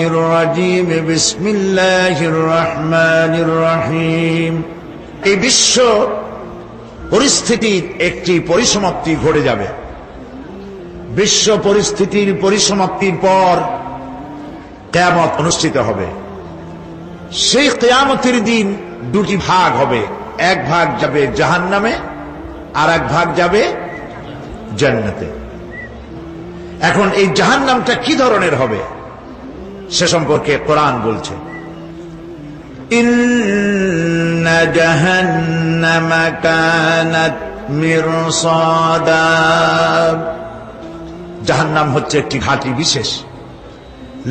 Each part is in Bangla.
الرجيم بسم الله الرحمن الرحيم এই বিশ্ব পরিস্থিতির একটি পরিসমাপ্তি ঘটে যাবে। বিশ্ব পরিস্থিতির পরিসমাপ্তির পর কিয়ামত অনুষ্ঠিত হবে। সেই কিয়ামতের দিন দুটি ভাগ হবে, এক ভাগ যাবে জাহান্নামে আর এক ভাগ যাবে জান্নাতে। এখন এই জাহান্নামটা কি ধরনের হবে সে সম্পর্কে কোরআন বলছে, ইন্না জাহান্নামা কানাত মিরসাদা। জাহান্নাম হচ্ছে একটি ঘাঁটি বিশেষ,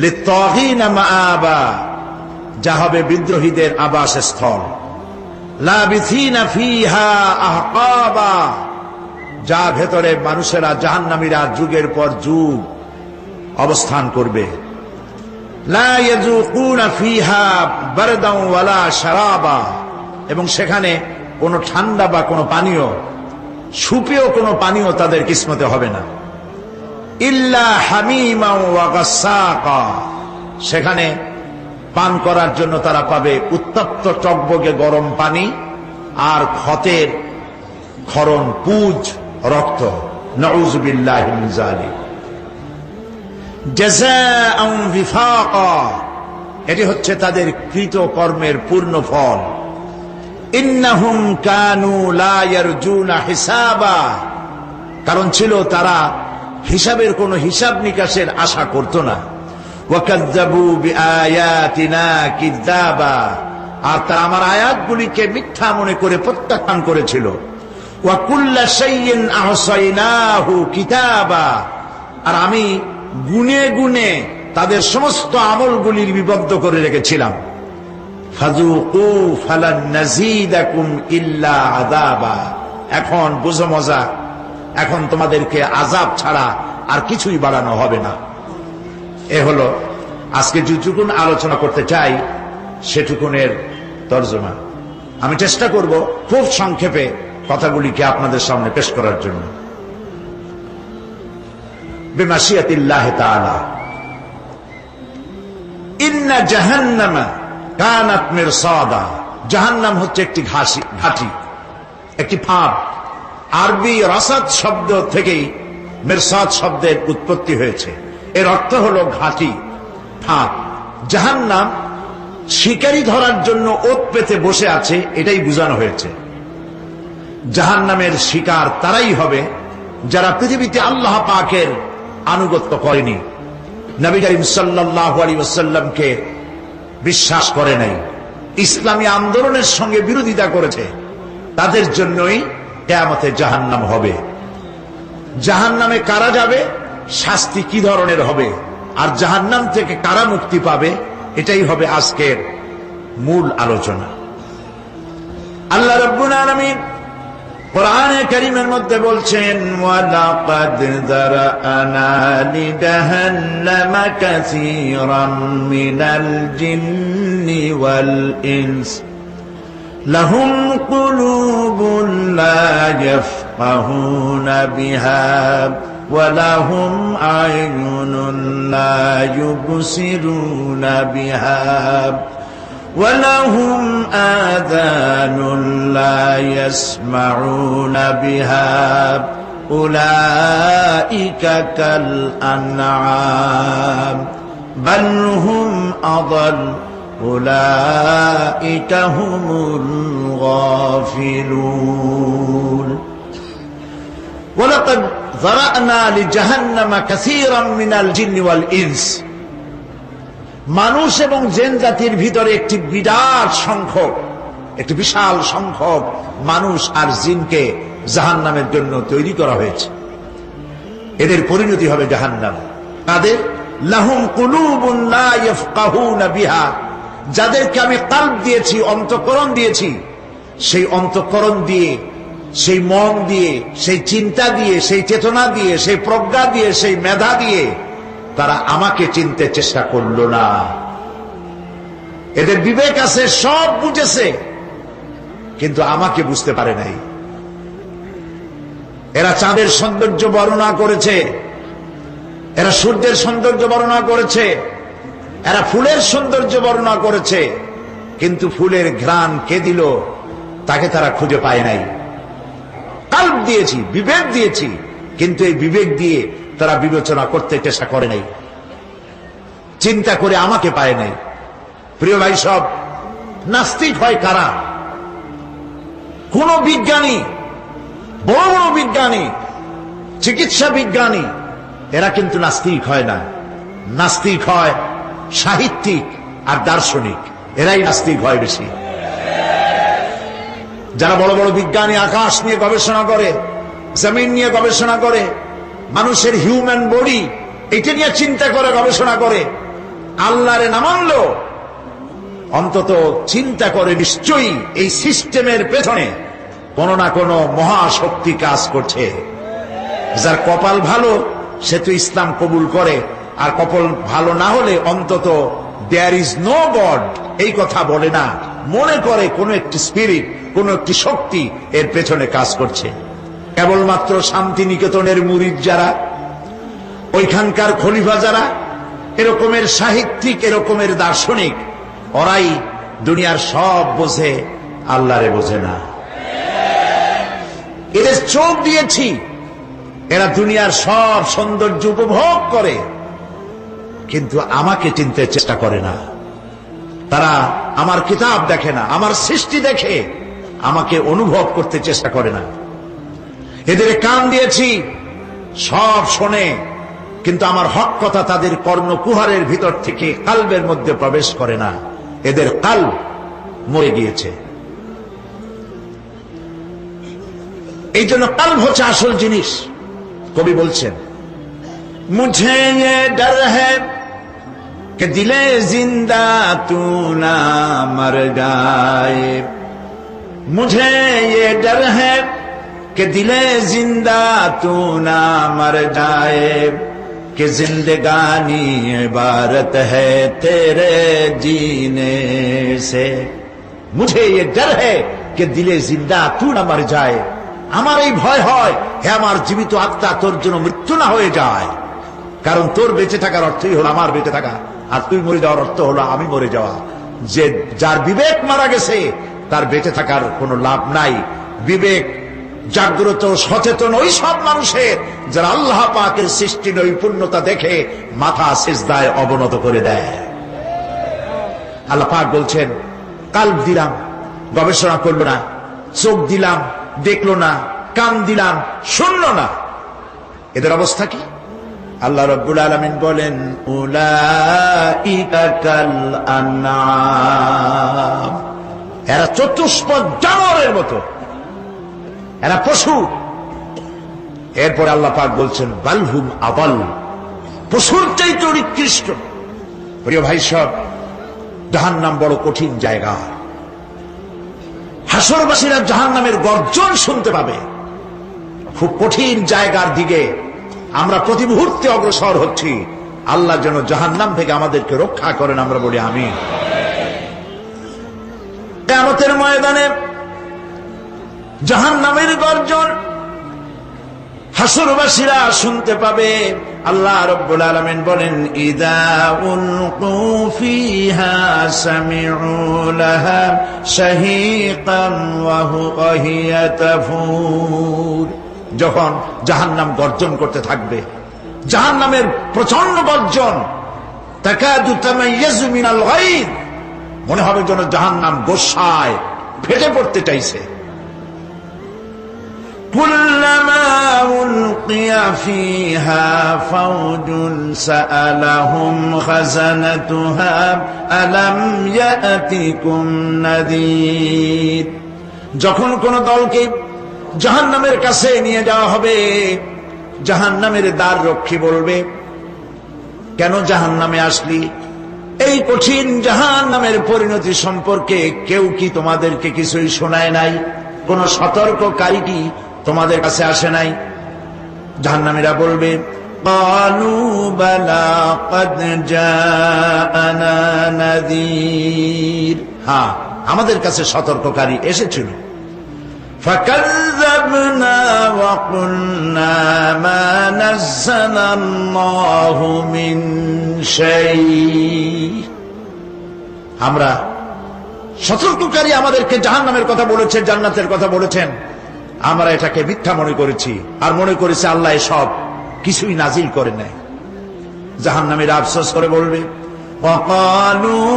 লিত্তাগিনা মাআবা, যা হবে বিদ্রোহীদের আবাসস্থল, লাবিথিনা ফিহা আহকাবা, যা ভেতরে মানুষেরা জাহান্নামীরা যুগের পর যুগ অবস্থান করবে। লা ইয়াযুকুনা ফিহা বারদান ওয়ালা শারাবা, এবং সেখানে কোনো ঠান্ডা বা কোনো পানীয়, সুপেয় কোনো পানীয় তাদের কিসমতে হবে না। ইল্লা হামিমা ওয়া গাসসাকা, সেখানে পান করার জন্য তারা পাবে উত্তপ্ত টকবগে গরম পানি আর ক্ষতের ক্ষরণ পুজ রক্ত। নাউযু বিল্লাহি মিন যালিক। জাযাআন বিফাকা, এটি হচ্ছে তাদের কৃত কর্মের পূর্ণ ফল। ইন্নাহুম কানু লা ইয়ারজুনা হিসাবা, কারণ ছিল তারা হিসাবের কোনো হিসাব নিকাশের আশা করত না। ওয়াকাযযাবু বিআয়াতিনা কিযাবা, আর তারা আমার আয়াতগুলিকে মিথ্যা মনে করে প্রত্যাখ্যান করেছিল। ওয়া কুল্লা শাইইন আহসাইনাহু কিতাবা, আর আমি গুনে গুনে তাদের সমস্ত আমলগুলির বিবদ্ধ করে রেখেছিলাম। ফাযুকু ফালান নাযীদাকুম ইল্লা আযাবা, এখন বুঝো মজা, এখন তোমাদেরকে আযাব ছাড়া আর কিছুই বাড়ানো হবে না। এ হলো আজকে যেটুকুন আলোচনা করতে চাই সেটুকুনের তর্জমা। আমি চেষ্টা করব খুব সংক্ষেপে কথাগুলিকে আপনাদের সামনে পেশ করার জন্য। বিমাশিয়াতিল্লাহি তাআলা। ইন্না জাহান্নামা কানাত মিরসাদা, জাহান্নাম হচ্ছে একটি ঘাঁটি, একটি ফাঁদ। আরবি রাসাদ শব্দ থেকেই মিরসাদ শব্দের উৎপত্তি হয়েছে। এর অর্থ হলো ঘাঁটি, ফাঁদ। জাহান্নাম শিকারী ধরার জন্য ওত পেতে বসে আছে, এটাই বোঝানো হয়েছে। জাহান্নামের শিকার তারাই হবে যারা পৃথিবীতে আল্লাহ পাকের আনুগত্য করেনি, নবী করিম সাল্লাল্লাহু আলাইহি ওয়াসাল্লামকে বিশ্বাস করে নাই, ইসলামী আন্দোলনের সঙ্গে বিরোধিতা করেছে, তাদের জন্যই কিয়ামতে জাহান্নাম হবে। জাহান্নামে কারা যাবে, শাস্তি কি ধরনের হবে, আর জাহান্নাম থেকে কারা মুক্তি পাবে, এটাই হবে আজকের মূল আলোচনা। আল্লাহ রাব্বুল আলামিন কোরআনে কারীমের মধ্যে বলছেন, ওয়ালাকাদ যারানা লিজাহান্নামা কাসীরাম মিনাল জিন্নি ওয়াল ইনস লাহুম কুলুবুন লা ইয়াফকাহুনা বিহা ওয়া লাহুম আ'য়ুনুন লা ইউবসিরুনা বিহা وَلَهُمْ آذَانٌ لَا يَسْمَعُونَ بِهَا أُولَئِكَ كَالْأَنْعَامِ بَلْ هُمْ أَضَلُّ أُولَئِكَ هُمُ الْغَافِلُونَ وَلَقَدْ ذَرَأْنَا لِجَهَنَّمَ كَثِيرًا مِنَ الْجِنِّ وَالْإِنسِ, মানুষ এবং জিন জাতির ভিতরে একটি বিরাট সংখ্যক, একটি বিশাল সংখ্যক মানুষ আর জিনকে জাহান্নামের জন্য তৈরি করা হয়েছে। এদের পরিণতি হবে জাহান্নাম। তাদের লাহুম কুলুবুন লা ইয়াফকাহুনা বিহা, যাদেরকে আমি কলব দিয়েছি, অন্তঃকরণ দিয়েছি, সেই অন্তঃকরণ দিয়ে, সেই মন দিয়ে, সেই চিন্তা দিয়ে, সেই চেতনা দিয়ে, সেই প্রজ্ঞা দিয়ে, সেই মেধা দিয়ে তারা আমাকে চিনতে চেষ্টা করল না। এদের বিবেক আছে, সব বুঝেছে, কিন্তু আমাকে বুঝতে পারে নাই। এরা চাঁদের সৌন্দর্য বর্ণনা করেছে, এরা সূর্যের সৌন্দর্য বর্ণনা করেছে, এরা ফুলের সৌন্দর্য বর্ণনা করেছে, কিন্তু ফুলের ঘ্রাণ কে দিল তাকে তারা খুঁজে পায় নাই। কাল্ব দিয়েছি, বিবেক দিয়েছি, কিন্তু এই বিবেক দিয়ে তারা বিবেচনা করতে চেষ্টা করে নাই, চিন্তা করে আমাকে পায় নাই। প্রিয় ভাই সব, নাস্তিক হয় কারা? কোন বিজ্ঞানী, বড় বড় বিজ্ঞানী, চিকিৎসা বিজ্ঞানী, এরা কিন্তু নাস্তিক হয় না। নাস্তিক হয় সাহিত্যিক আর দার্শনিক, এরাই নাস্তিক হয় বেশি। যারা বড় বড় বিজ্ঞানী আকাশ নিয়ে গবেষণা করে, জমিন নিয়ে গবেষণা করে, মানুষের হিউম্যান বডি এটা নিয়ে চিন্তা করে গবেষণা করে, আল্লাহরে না মানলেও অন্তত চিন্তা করে নিশ্চয়ই এই সিস্টেমের পেছনে কোন না কোন মহাশক্তি কাজ করছে। যার কপাল ভালো সে তো ইসলাম কবুল করে, আর কপাল ভালো না হলে অন্তত দেয়ার ইজ নো গড এই কথা বলে না, মনে করে কোন একটি স্পিরিট, কোন একটি শক্তি এর পেছনে কাজ করছে। কেবলমাত্র শান্তিনিকেতনের মুরিদ যারা, ওইখানকার খলিফা যারা, এরকমের সাহিত্যিক, এরকমের দার্শনিক, ওরাই দুনিয়ার সব বোঝে, আল্লাহরে বোঝে না। এদের চোখ দিয়েছি, এরা দুনিয়ার সব সৌন্দর্য উপভোগ করে, কিন্তু আমাকে চিনতে চেষ্টা করে না। তারা আমার কিতাব দেখে না, আমার সৃষ্টি দেখে, আমাকে অনুভব করতে চেষ্টা করে না। এদের কান দিয়েছি, সব শোনে, কিন্তু আমার হক কথা তাদের কর্ণকুহারের ভিতর থেকে কালবের মধ্যে প্রবেশ করে না। এদের কাল্ব মরে গিয়েছে। এই জন্য কাল্ব হচ্ছে আসল জিনিস। কবি বলছেন, মুঝে ये डर है कि दिले जिंदा तू ना मर जाए, मुझे ये डर है कि दिले जिंदा तू ना मर जाए, कि जिंदगानी इबारत है तेरे जीने से, मुझे ये डर है कि दिले जिंदा तू ना मर जाए। আমার এই ভয় হয়, হে আমার জীবিত আত্মা, তোর জন্য মৃত্যু না হয়ে যায়। কারণ তোর বেঁচে থাকার অর্থই হলো আমার বেঁচে থাকা, আর তুই মরে যাওয়ার অর্থ হলো আমি মরে যাওয়া। যে যার বিবেক মারা গেছে তার বেঁচে থাকার কোনো লাভ নাই। বিবেক জাগ্রত সচেতন ওই সব মানুষের যারা আল্লাহ পাকের সৃষ্টি নৈপুণ্যতা দেখে মাথা সিজদায় অবনত করে দেয়। আল্লাহ পাক বলছেন, কাল্ব দিলাম, গবেষণা করলো না, চোখ দিলাম, দেখলো না, কান দিলাম, শুনলো না। এদের অবস্থা কি? আল্লাহ রাব্বুল আলামিন বলেন, উলাইকা কাল আনআম, এরা চতুষ্পদ জানোয়ারের মতো, এরা পশু। এরপর আল্লাহ পাক বলছেন, বালহুম আবাল, পশুর চাইতে নিকৃষ্ট। প্রিয় ভাই সব, জাহান্নাম বড় কঠিন জায়গা। হাসরবাসীরা জাহান্নামের গর্জন শুনতে পাবে। খুব কঠিন জায়গার দিকে আমরা প্রতি মুহূর্তে অগ্রসর হচ্ছি। আল্লাহ যেন জাহান্নাম থেকে আমাদেরকে রক্ষা করেন, আমরা বলি আমিন। কিয়ামতের ময়দানে জাহান্নামের গর্জন হাসরবাসীরা শুনতে পাবে। আল্লাহ রাব্বুল আলামিন বলেন, ইযা উলকু ফিহা সামিউ লাহা শাহীকান ওয়া হিয়া তাফুর। যখন জাহান্নাম গর্জন করতে থাকবে, জাহান্নামের প্রচন্ড গর্জন, তাকাদু তামাইয়াজু মিনাল গায়দ, মনে হবে যেন জাহান্নাম গোসায় ফেটে পড়তে চাইছে। কুল্লামা উলকিয়া ফিহা ফাওজুন সাআলাহুম খাযানাতুহা আলাম ইয়াতিকুম নাযীর। যখন কোন দলকে জাহান্নামের কাছে নিয়ে যাওয়া হবে, জাহান্নামের দ্বার রক্ষী বলবে, কেন জাহান্নামে আসলি? এই কঠিন জাহান্নামের পরিণতি সম্পর্কে কেউ কি তোমাদেরকে কিছুই শোনায় নাই? কোন সতর্ককারী কি তোমাদের কাছে আসে নাই? জাহান্নামীরা বলবে, ক্বালু বালা ক্বাদ জাআনা নাযীর, হ্যাঁ আমাদের কাছে সতর্ককারী এসেছিল। فكذبنا وقلنا ما نزل الله من شيء। আমরা সতর্ককারী আমাদেরকে জাহান্নামের কথা বলেছেন, জান্নাতের কথা বলেছেন, আমরা এটাকে মিথ্যা মনে করেছি আর মনে করেছি আল্লাহ সব কিছুই নাজিল করে নাই। জাহান্নামীরা আফসোস করে বলবে, وقالوا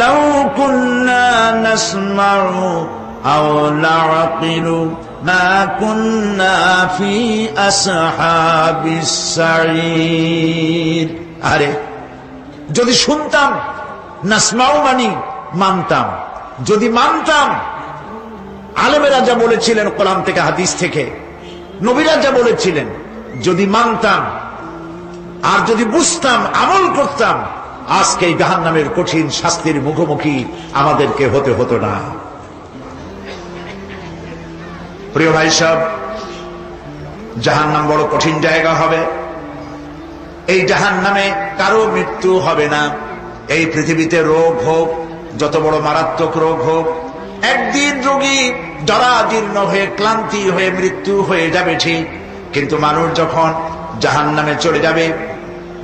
لو كنا نسمع أو نعقل ما كنا في أصحاب السعير। আরে যদি শুনতাম, নাসমাউ মানি মানতাম, যদি মানতাম আলেমেরা যা বলেছিলেন কোরআন থেকে হাদিস থেকে, নবীরা যা বলেছিলেন, যদি মানতাম আর যদি বুঝতাম, আমল করতাম, আজকে এই জাহান্নামের কঠিন শাস্তির মুখোমুখি আমাদেরকে হতে হতো না। প্রিয় ভাই সব, জাহান্নাম বড় কঠিন জায়গা হবে। এই জাহান্নামে কারো মৃত্যু হবে না। এই পৃথিবীতে রোগ হোক, যত বড় মারাত্মক রোগ হোক, একদিন রোগী জরাজীর্ণ হয়ে ক্লান্তি হয়ে মৃত্যু হয়ে যাবে ঠিক, কিন্তু মানুষ যখন জাহান্নামে চলে যাবে,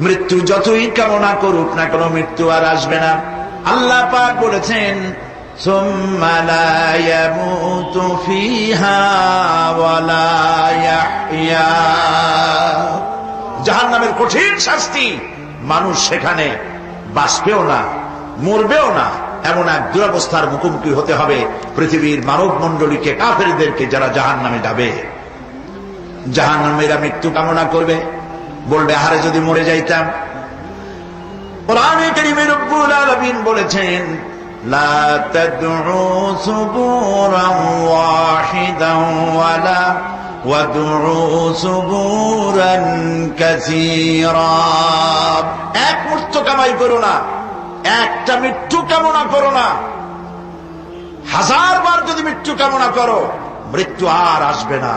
মৃত্যু যতই কামনা করুক না কোনো মৃত্যু আর আসবে না। আল্লাহ পাক বলেছেন, সুম্মা লা ইয়ামুতু ফিহা ওয়া লা ইয়াহইয়া। জাহান্নামের কঠিন শাস্তি, মানুষ সেখানে বাঁচবেও না, মরবেও না, এমন এক দুরবস্থার মুখোমুখি হতে হবে পৃথিবীর মানব মণ্ডলীকে, কাফেরদেরকে, যারা জাহান্নামে যাবে। জাহান্নামীরা মৃত্যু কামনা করবে, বলবে আরে যদি মরে যাইতাম। কোরআনে কারীমে রব্বুল আলামিন বলেছেন, লা তাদউ সুবুরান ওয়াহিদান ওয়ালা ওয়াদউ সুবুরান কাসীরা। এক মৃত্যু কামাই করো না, একটা মৃত্যু কামনা করো না। 1000 বার যদি মৃত্যু কামনা করো, মৃত্যু আর আসবে না।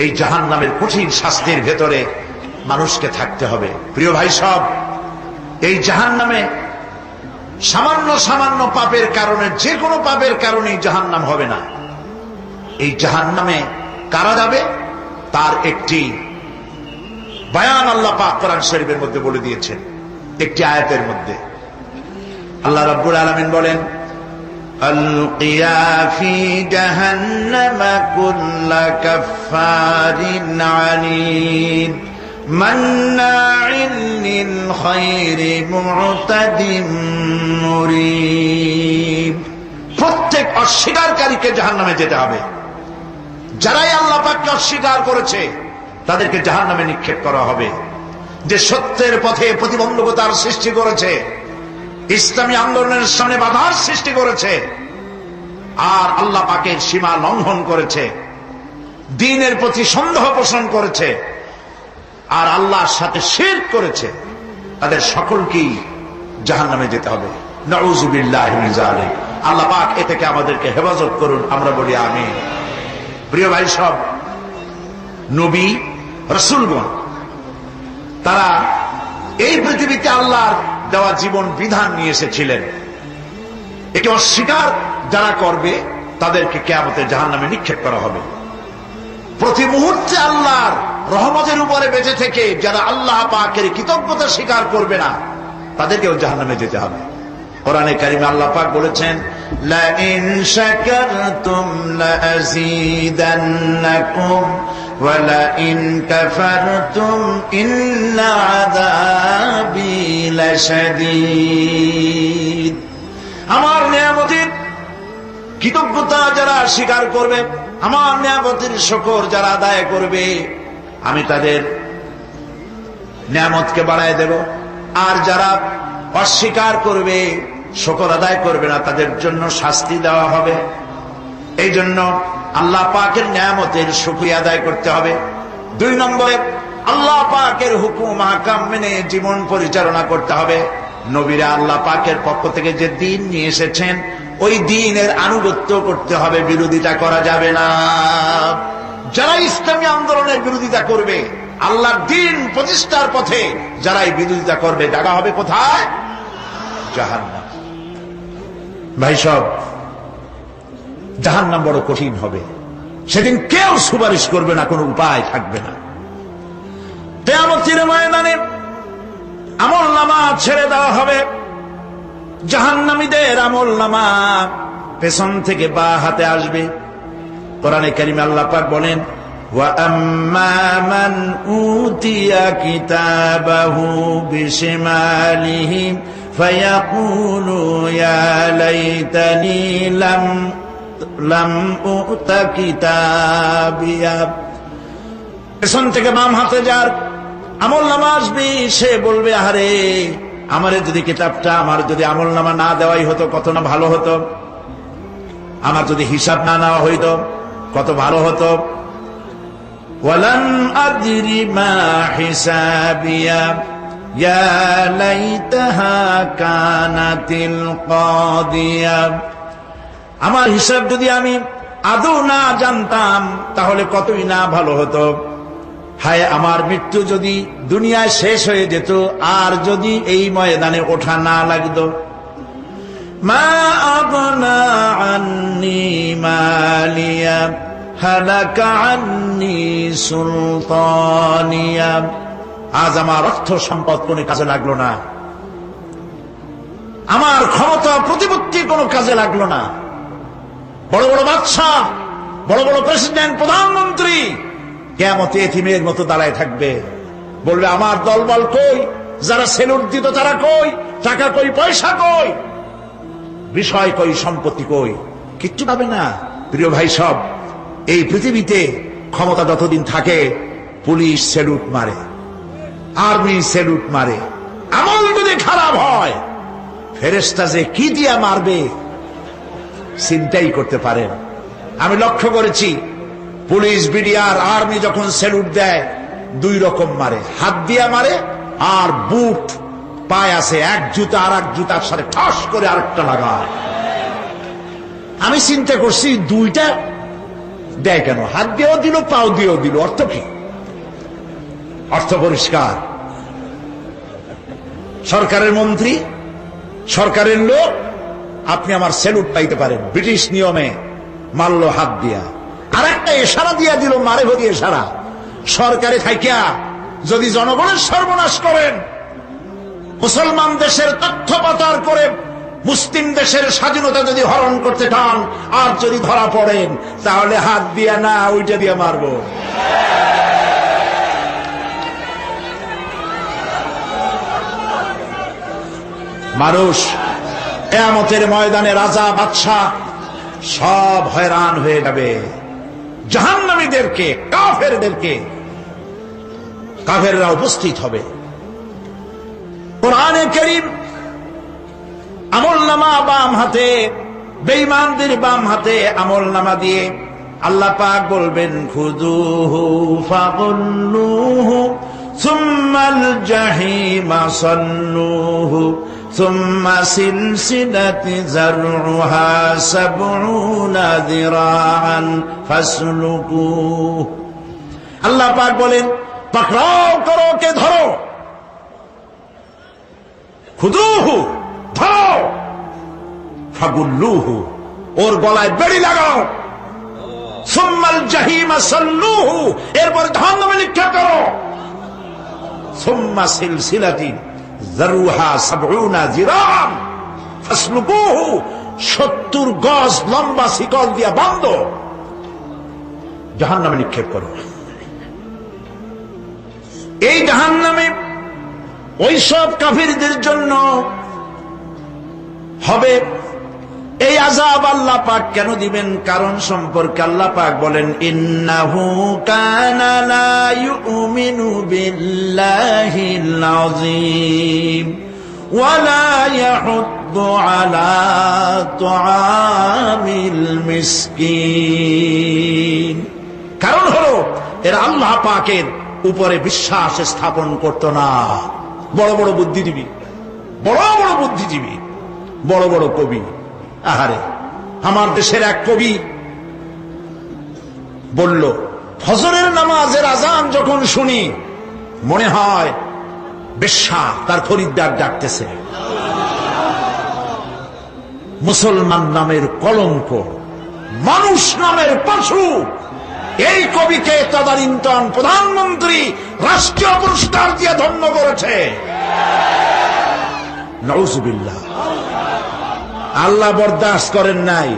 এই জাহান্নামের কঠিন শাস্তির ভেতরে মানুষকে থাকতে হবে। প্রিয় ভাই সব, এই জাহান্নামে সামান্য সামান্য পাপের কারণে, যে কোনো পাপের কারণেই জাহান্নাম হবে না। এই জাহান্নামে কারা যাবে তার একটি বয়ান আল্লাহ পাক কোরআন শরীফের মধ্যে বলে দিয়েছেন। একটি আয়াতের মধ্যে আল্লাহ রাব্বুল আলামিন বলেন, আলকিয়া ফি জাহান্নাম কুল্লা কাফফারিন আনিদ মান্নাইন লিল খায়রি মু'তাদিম মুরিব। প্রত্যেক অস্বীকারীকে জাহান্নামে যেতে হবে। যারাই আল্লাহ পাককে অস্বীকার করেছে তাদেরকে জাহান্নামে নিক্ষেপ করা হবে। যে সত্যের পথে প্রতিবন্ধকতার সৃষ্টি করেছে, ইসলামী আন্দোলনের সামনে বাধার সৃষ্টি করেছে, আর আল্লাহ পাকের সীমা লঙ্ঘন করেছে, দ্বীনের প্রতি সন্দেহ পোষণ করেছে, আর আল্লাহর সাথে শিরক করেছে, তাদের সকলকেই জাহান্নামে যেতে হবে। নাউযু বিল্লাহি মিন যালিক। আল্লাহ পাক এ থেকে আমাদেরকে হেফাজত করুন, আমরা বলি আমিন। প্রিয় ভাই সব, নবী রাসূলগণ তারা এই পৃথিবীতে আল্লাহর দেওয়া জীবন বিধান নিয়ে এসেছিলেন। একে অস্বীকার যারা করবে তাদেরকে কিয়ামতের জাহান্নামে নিক্ষেপ করা হবে। প্রতি মুহূর্তে আল্লাহর রহমতের উপরে বেঁচে থেকে যারা আল্লাহ পাকের কৃতজ্ঞতা স্বীকার করবে না, তাদেরকেও জাহান্নামে যেতে হবে। কোরআনে কারিমে আল্লাহ পাক বলেছেন, লা ইন শাকারতুম লাযীদান্নাকুম ওয়া লা ইন কাফারতুম ইন্না আযাবি লাশাদীদ। আমার নিয়ামতের কৃতজ্ঞতা যারা স্বীকার করবে, আমার নিয়ামতের শুকর যারা আদায় করবে, আমি তাদের নিয়ামতকে বাড়ায় দেব। আর যারা অস্বীকার করবে, শুকর আদায় করবে না, তাদের জন্য শাস্তি দেওয়া হবে। এই জন্য আল্লাহ পাকের নিয়ামতের শুকরিয়া আদায় করতে হবে। 2 নম্বরে আল্লাহ পাকের হুকুম আহকাম মেনে জীবন পরিচালনা করতে হবে। নবীরা আল্লাহ পাকের পক্ষ থেকে যে দ্বীন নিয়ে এসেছেন, ওই দ্বীনের আনুগত্য করতে হবে, বিরোধিতা করা যাবে না। যারা ইসলামী আন্দোলনের বিরোধিতা করবে, আল্লাহর দ্বীন প্রতিষ্ঠার পথে যারাই বিরোধিতা করবে, জায়গা হবে কোথায়? জাহান্নাম। ভাই সব, জাহান্নাম বড় কঠিন হবে। সেদিন কেউ সুপারিশ করবে না, কোনো উপায় থাকবে না। কিয়ামতের ময়দানে আমলনামা ছেড়ে দেওয়া হবে। জাহান্নামীদের আমলনামা পেছন থেকে বা হাতে আসবে। কোরআনে কারিমে আল্লাহ পাক বলেন, ওয়া আম্মা মান উতিয়া কিতাবাহু বিশিমালিহি ফায়াকুলু ইয়া লাইতানি লাম উতা কিতাবিয়া। পেছন থেকে বাম হাতে যার আমলনামা আসবে, সে বলবে, আহারে আমারে যদি কিতাবটা, আমার যদি আমলনামা না দেওয়াই হতো কত না ভালো হতো, আমার যদি হিসাব না নেওয়া হইতো কত ভালো হতো। ওয়ালাম আদরি মা হিসাবিয়া ইয়া লাইতাহা কানাতিল কাদিয়া। আমার হিসাব যদি আমি আদৌ না জানতাম তাহলে কতই না ভালো হতো। হায় আমার মৃত্যু যদি দুনিয়ায় শেষ হয়ে যেত, আর যদি এই ময়দানে ওঠা না লাগতো। মা আগনা আন্নি মালিয়া হালাকা আন্নি সুলতানিয়া। আজ আমার অর্থ সম্পদ কোনো কাজে লাগলো না, আমার ক্ষমতা প্রতিপত্তি কোনো কাজে লাগলো না। বড় বড় বাদশাহ, বড় বড় প্রেসিডেন্ট, প্রধানমন্ত্রী কিয়ামতে এতিমের মতো দাঁড়ায় থাকবে, বলবে আমার দলবল কই, যারা সেলুট দিত তারা কই, টাকা কই, পয়সা কই, বিষয় কই, সম্পত্তি কই, কিচ্ছু পাবে না। প্রিয় ভাই সব, এই পৃথিবীতে ক্ষমতা যতদিন থাকে পুলিশ সেলুট মারে, আর্মি সেলুট মারে। আমল যদি খারাপ হয় ফেরেশতা যে কি দিয়া মারবে চিন্তাই করতে পারেন। আমি লক্ষ্য করেছি পুলিশ, বিডিআর, আর্মি যখন সেলুট দেয় দুই রকম মারে, হাত দিয়া মারে আর বুট পায় আছে, এক জুতা আর এক জুতার সাথে ঠাস করে আরেকটা লাগায়। আমি চিন্তা করছি দুইটা দেয় কেন, হাত দিয়েও দিল পাও দিয়েও দিল, অর্থ কি? অর্থ পরিষ্কার। সরকারের মন্ত্রী, সরকারের লোক, আপনি আমার সেলুট পাইতে পারেন, ব্রিটিশ নিয়মে মারল হাত দিয়া, আর একটা ইশারা দিয়া দিল, মারে ভরি ইশারা। সরকারে থাইকা যদি জনগণের সর্বনাশ করেন, মুসলমান দেশের তথ্য পাচার করে মুসলিম দেশের স্বাধীনতা যদি হরণ করতে চান, আর যদি ধরা পড়েন তাহলে হাত দিয়া না ওইটা দিয়া মারব। মানুষ কিয়ামতের ময়দানে রাজা বাদশাহ সব হয়রান হয়ে যাবে। জাহান্নামীদেরকে, কাফেরদেরকে, কাফেররা উপস্থিত হবে। কোরআনে কারীম আমলনামা বাম হাতে, বেঈমানদের বাম হাতে আমলনামা দিয়ে আল্লাহ পাক বলবেন, খুযুহু ফাগুল্লুহু সুম্মাল জাহিমা সাল্লুহু সুম্মা সিলসিলাতি যারউহা সাবউনা যিরাআন ফাসলুকুহু। আল্লাহ পাক বলেন, পাকড়াও করো, কে ধরো, খুযুহু ধরো, ফাগুল্লুহু ওর গলায় বেড়ি লাগাও, সুম্মাল জাহিমা সাল্লুহু এরপর জাহান্নামে নিক্ষেপ করো, সুম্মা সিলসিলাতি যারউহা সাবউনা যিরাআন ফাসলুকুহু 70 গজ লম্বা শিকল দিয়া বাঁধো, জাহান্নামে নিক্ষেপ করো। এই জাহান্নামে ওই সব কাফিরদের জন্য হবে এই আযাব। আল্লাহ পাক কেন দিবেন কারণ সম্পর্কে আল্লাহ পাক বলেন, ইন্নাহু কানা লা ইউমিনু বিল্লাহিল আযীম ওয়া লা ইয়াহুদ্দু আলা তুআমিল মিসকিন। কারণ হলো এরা আল্লাহ পাকের উপরে বিশ্বাস স্থাপন করত না। বড় বড় বুদ্ধিজীবী, বড় বড় বুদ্ধিজীবী, বড় বড় কবি। আহারে, আমার দেশের এক কবি বলল, ফজরের নামাজের আজান যখন শুনি মনে হয় বেশ্যা তার খরিদ্দার ডাকতেছে। মুসলমান নামের কলঙ্ক মানুষ নামের পশু। এই কবিকে তদানীন্তন প্রধানমন্ত্রী রাষ্ট্রীয় পুরস্কার দিয়ে ধন্য করেছে। নাউজুবিল্লাহ। আল্লাহ বরদাস্ত করেন নাই।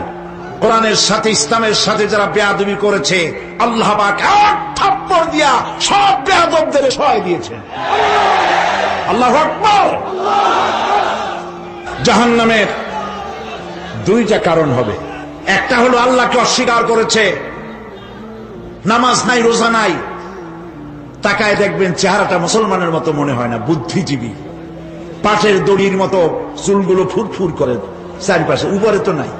কোরআনের সাথে ইসলামের সাথে যারা বেয়াদবি করেছে, আল্লাহ পাক এক থাপ্পড় দিয়া সব বেয়াদবদের সহায় দিয়েছেন। আল্লাহু আকবার। জাহান্নামের দুইটা কারণ হবে। একটা হলো আল্লাহকে অস্বীকার করেছে, নামাজ নাই, রোজা নাই, তাকায় দেখবেন চেহারাটা মুসলমানের মতো মনে হয় না, বুদ্ধিজীবী, পাটের দড়ির মতো চুলগুলো ফুরফুর করে চারিপাশে, উপরে তো নাই।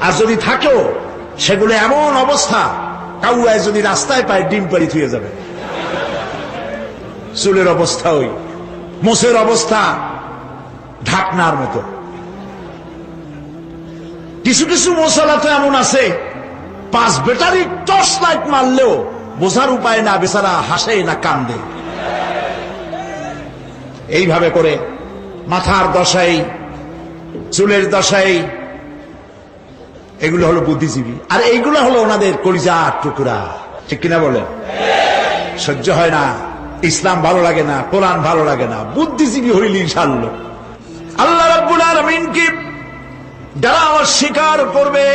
আর যদি থাকেও সেগুলো এমন অবস্থা, কাউয়ায় যদি রাস্তায় পায় ডিম পাড়ি থুয়ে যাবে। চুলের অবস্থা ওই, মোষের অবস্থা ঢাকনার মতো। কিছু কিছু মশলা তো এমন আছে, 5 ব্যাটারি টর্চ লাইট মারলেও বোঝার উপায় না, বেচারা হাসে না কান্দে। এইভাবে করে মাথার দশাই, চুলের দশাই, এগুলো হলো বুদ্ধিজীবী। আর এইগুলো হলো ওনাদের কলিজার টুকরা। ঠিক কিনা বলেন? সহ্য হয় না, ইসলাম ভালো লাগে না, কোরআন ভালো লাগে না, বুদ্ধিজীবী হইলি ইনশাআল্লাহ। আল্লাহ রাব্বুল আলামিনকে যারা অস্বীকার করবে,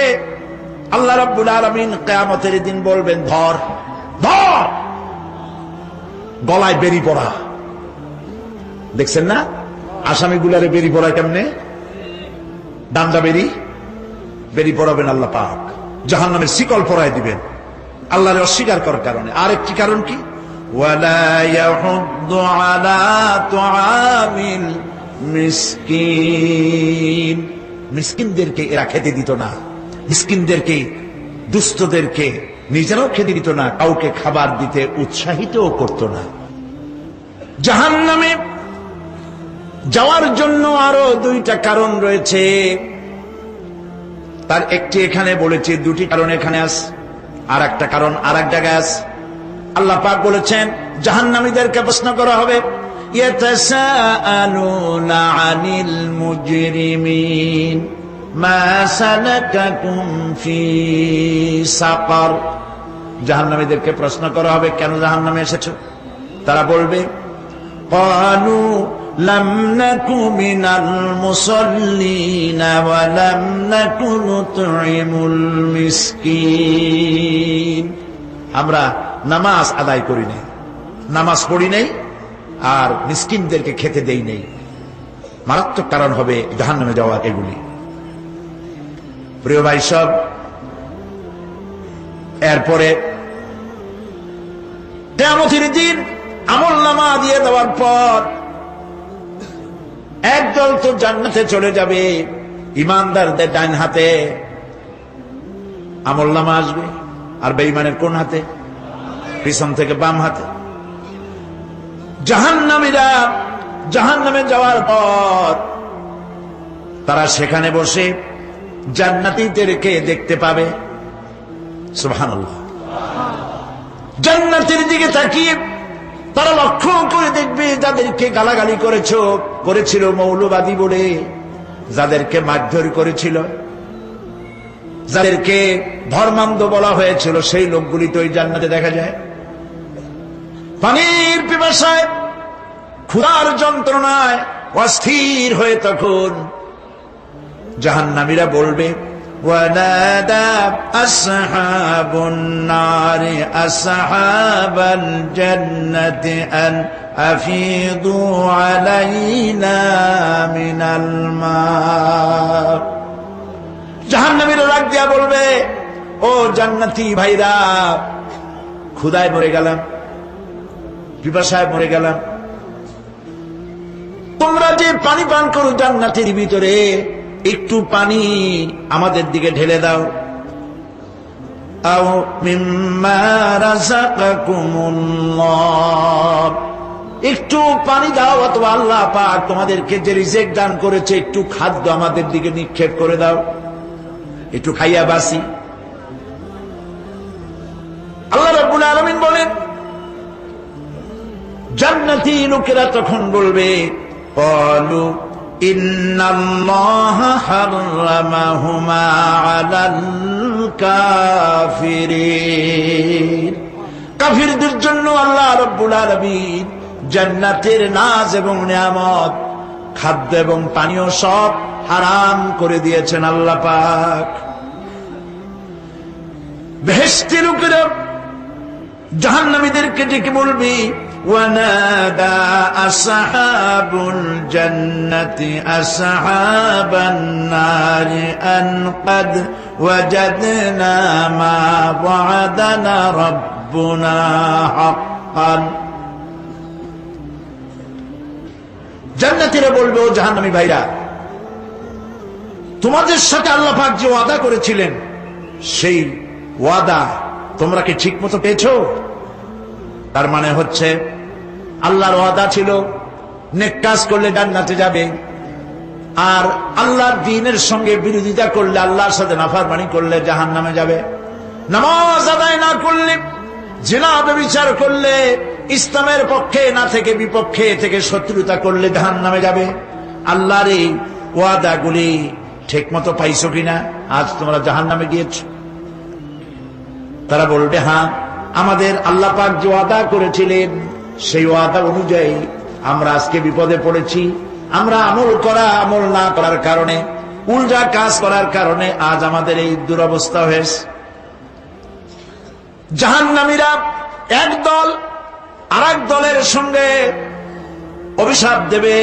আল্লাহ রাব্বুল আলামিন কিয়ামতের দিন বলবেন, ধর ধর, গলায় বেরি পড়া। দেখছেন না আসামিগুলারে বেরি পড়া কেমনে? ডান্ডা বেরি পড়াবেন আল্লাহ পাক, জাহান্নামের শিকল পরায় দিবেন আল্লাহরে অস্বীকার করার কারণে। আরেকটি কারণ কি? ওয়ালা ইয়াহুদ্দু আলা তুআমিল মিসকিন। মিসকিনদেরকে এরা খেতে দিত না, মিসকিনদেরকে, দুস্থদেরকে নিজেরাও খেতে দিত না, কাউকে খাবার দিতে উৎসাহিতও করত না। জাহান্নামে যাওয়ার জন্য আরো দুইটা কারণ রয়েছে, তার একটি এখানে বলেছে, দুটি কারণ এখানে আছে, আর একটা কারণ আর এক জায়গায় আছে। আল্লাহ পাক বলেছেন জাহান্নামীদেরকে প্রশ্ন করা হবে, ইয়াতাসাআলুনা আনিল মুজরিমিন মা সালাকাকুম ফি সাকার। জাহান্নামীদেরকে প্রশ্ন করা হবে, কেন জাহান্নামে এসেছো? তারা বলবে, ক্বালু লাম নাকু মিনাল মুসাল্লিন ওয়া লাম নাকু নুতঈমুল মিসকিন। আমরা নামাজ আদায় করি নাই, নামাজ পড়ি নাই, আর মিসকিনদেরকে খেতে দেই নাই। মারাত্মক কারণ হবে জাহান্নামে যাওয়ার এগুলি। প্রিয় ভাই সব, এরপরে কিয়ামতের দিন আমলনামা দিয়ে দেওয়ার পর একদল তো জান্নাতে চলে যাবে, ইমানদারদের ডান হাতে আমলনামা আসবে, আর বেঈমানের কোন হাতে? পিছন থেকে বাম হাতে। জাহান্নামীরা জাহান্নামে যাওয়ার পর তারা সেখানে বসে জান্নাতীদেরকে দেখতে পাবে। সুবহানাল্লাহ। জান্নাতের দিকে তাকিয়ে তারা লক্ষ্য করে দেখবে, যাদেরকে গালাগালি করেছিল মৌলবাদী বলে, যাদেরকে মারধর করেছিল, যাদেরকে ধর্মান্ধ বলা হয়েছিল, সেই লোকগুলি তো ওই জান্নাতে দেখা যায়। পানির পিপাসায়, ক্ষুধার যন্ত্রণায় অস্থির হয়ে তখন জাহান্নামীরা বলবে, ওয়ানাদা আসহাবুন নারি আসহাবাল জান্নাতি আন আফিদু আলাইনা মিনাল মা। জাহান্নামীরা ডাক দিয়া বলবে, ও জান্নাতি ভাইরা, ক্ষুধায় মরে গেলাম, পিপাসায় মরে গেলাম, তোমরা যে পানি পান করো জান্নাতের ভিতরে, একটু পানি আমাদের দিকে ঢেলে দাও। আও মিম্মা রাযাকাকুমুল্লাহ, একটু পানি দাও, অথবা আল্লাহ পাক তোমাদেরকে যে রিজিক দান করেছে, একটু খাদ্য আমাদের দিকে নিক্ষেপ করে দাও, একটু খাইয়া বাসি। আল্লাহ রাব্বুল আলামিন বলেন, জান্নাতি লোকেরা তখন বলবে, ক্বালু ইন্নাল্লাহা হাররামাহুমা আলাল কাফিরিন। কাফিরদের জন্য আল্লাহ রাব্বুল আলামিন জান্নাতের নাজ এবং নিয়ামত, খাদ্য এবং পানীয় সব হারাম করে দিয়েছেন আল্লাহ পাক। বেহেশতি লোকেরা জাহান্নামীদেরকে ডেকে বলবি, ওয়ানাদা আসহাবুল জান্নাতি আসহাবান নারি আন ক্বাদ ওয়াজাদনা মা ওয়া'আদানা রাব্বুনা হাক্কান। জান্নাতীরা বলবে, ও জাহান্নামী ভাইরা, তোমাদের সাথে আল্লাহ পাক যে ওয়াদা করেছিলেন সেই ওয়াদা তোমরা কি ঠিক মতো পেয়েছো? তার মানে হচ্ছে আল্লাহর ওয়াদা ছিল নেক কাজ করলে জান্নাতে যাবে, আর আল্লাহর দ্বীনের সঙ্গে বিরোধিতা করলে, আল্লাহর সাথে নাফরমানি করলে জাহান্নামে যাবে। নামাজ আদায় না করলে, জিনা ব্যভিচার করলে, ইসলামের পক্ষে না থেকে বিপক্ষে থেকে শত্রুতা করলে জাহান্নামে যাবে। আল্লাহর এই ওয়াদাগুলি ঠিক মতো পাইছো কিনা? আজ তোমরা জাহান্নামে গিয়েছো। তারা বলবে, হ্যাঁ, আমাদের আল্লাহ পাক যে ওয়াদা করেছিলেন সেই ওয়াদা অনুযায়ী আমরা আজকে বিপদে পড়েছি। আমরা আমল না করার কারণে, উল্টা কাজ করার কারণে আজ আমাদের এই দুরবস্থা হয়েছে। জাহান্নামীরা এক দল আরেক দলের সঙ্গে অভিশাপ দেবে,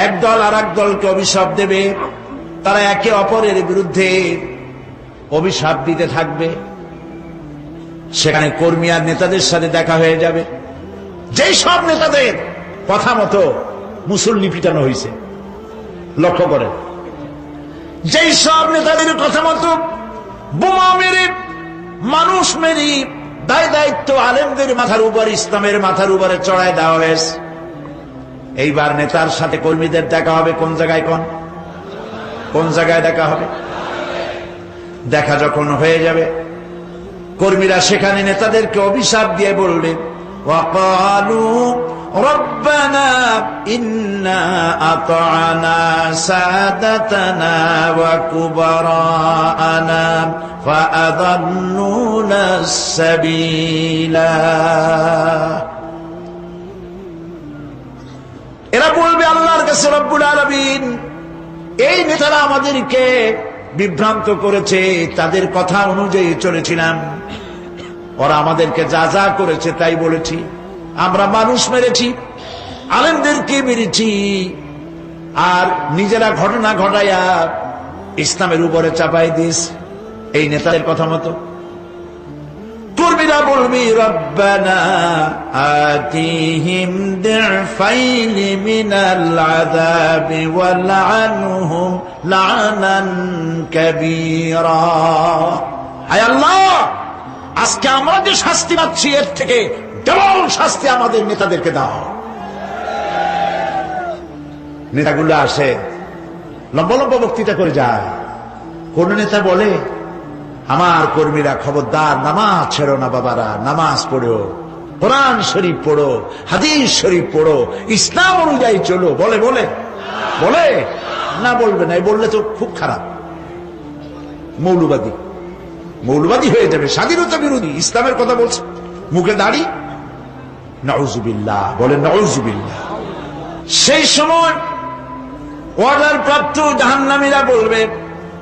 এক দল আরেক দলকে অভিশাপ দেবে। তারা একে অপরের বিরুদ্ধে অভিশাপ দিতে থাকবে। সেখানে কর্মী আর নেতাদের সাথে দেখা হয়ে যাবে। যেই সব নেতাদের কথা মতো মুসল্লি পিটানো হয়েছে, লক্ষ্য করেন, যেই সব নেতাদের কথা মতো বোমা মেরে, মানুষ মেরে, দায় দায়িত্ব আলেমদের মাথার উপর, ইসলামের মাথার উপরে চড়ায় দেওয়া হয়েছে। এইবার নেতার সাথে কর্মীদের দেখা হবে কোন জায়গায়? কোন জায়গায় দেখা হবে? দেখা যখন হয়ে যাবে, কর্মীরা সেখানে নেতাদেরকে অভিশাপ দিয়ে বলবে, ওয়াকালু রব্বানা ইন্না আতা'না সাদাতানা ওয়া কুবারানা ফাআদাল্লুনা সাবিলা। এরা বলবে আল্লাহর কাছে, রব্বুল আলামিন, এই নেতারা আমাদেরকে বিভ্রান্ত করেছে, তাদের কথা অনুযায়ী চলেছিলাম, ওরা আমাদেরকে যা যা করেছে তাই বলেছি। আমরা মানুষ মেরেছি, আলেমদেরকে মেরেছি, আর নিজেরা ঘটনা ঘটাইয়া ইসলামের উপরে চাপাই দিস এই নেতাদের কথা মতো। কর্মীরা বলবি, রব্বানা আতিহিম দি'ফাইনি মিনাল আযাবি ওয়ালআনহুম লা'নান কাবীরা। হায় আল্লাহ, আজকে আমরা যে শাস্তি পাচ্ছি এর থেকে ডবল শাস্তি আমাদের নেতাদেরকে দাও। নেতাগুলো আসে, লম্বা লম্বা বক্তৃতা করে যায়। কোন নেতা বলে, আমার কর্মীরা খবরদার, নামাজ ছেড়ো না বাবারা, নামাজ পড়ো, কোরআন শরীফ পড়ো, হাদিস শরীফ পড়ো, ইসলাম অনুযায়ী চলো। বলে বলে বলে না, বলবে না। বললে তো খুব খারাপ, মৌলবাদী হয়ে যাবে, স্বাধীনতা বিরোধী। ইসলামের কথা বলছে, মুখে দাড়ি, নাউজুবিল্লাহ, বলেন নাউজুবিল্লাহ। সেই সময় অর্ডার প্রাপ্ত জাহান্নামীরা বলবে,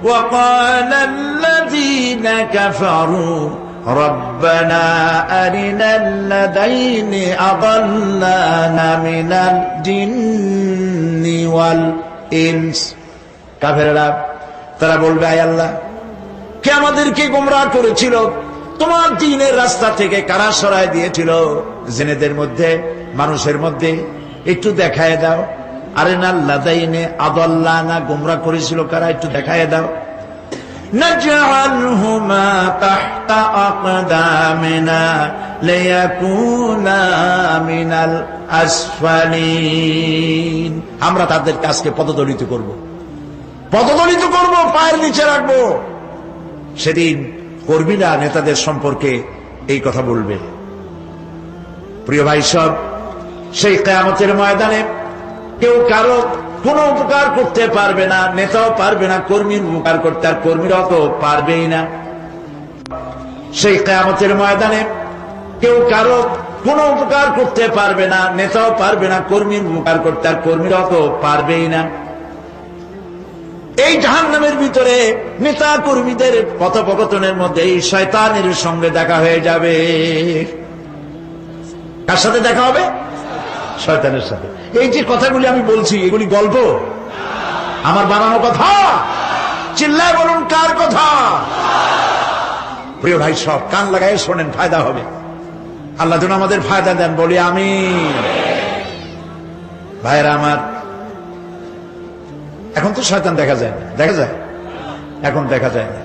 وقال الذين كفروا ربنا أرنا الذين أضلانا من الجن والإنس। কাফেররা তারা বলবে, আয় আল্লাহ, কে আমাদেরকে গোমরাহ করেছিল, তোমার দ্বীনের রাস্তা থেকে কারা সরায় দিয়েছিল, জিনেদের মধ্যে মানুষের মধ্যে একটু দেখায় দাও। আরিনাল লাযাইনি আদাল্লানা, গোমরাহ করেছিল কারা, একটু দেখায় দাও। নাজআলহুমা তাহতা আকদামিনা লিয়াকুনা মিনাল আসফালিন। আমরা তাদের কাজকে পদদলিত করব, পায়ের নিচে রাখবো। সেদিন কর্মীরা নেতাদের সম্পর্কে এই কথা বলবে। প্রিয় ভাই সব, সেই কিয়ামতের ময়দানে কেউ কারো কোনো উপকার করতে পারবে না, নেতাও পারবে না কর্মীর উপকার করতে, আর কর্মীরাও তো পারবেই না। সেই কিয়ামতের ময়দানে কেউ কারো কোনো উপকার করতে পারবে না, নেতাও পারবে না কর্মীর উপকার করতে, আর কর্মীরাও তো পারবেই না। এই জাহান্নামের ভিতরে নেতা কর্মীদের কথোপকথনের মধ্যে এই শয়তানের সঙ্গে দেখা হয়ে যাবে। কার সাথে দেখা হবে? শয়তানের সাথে। এই যে কথাগুলি আমি বলছি, এগুলি গল্প, আমার বানানো কথা? চিল্লায় বলুন কার কথা? প্রিয় ভাই, সব কান লাগাই শোনেন, ফায়দা হবে। আল্লাহ যেন আমাদের ফায়দা দেন, বলি আমিন। ভাইরা আমার, এখন তো শয়তান দেখা যায় না, দেখা যায়? এখন দেখা যায় না,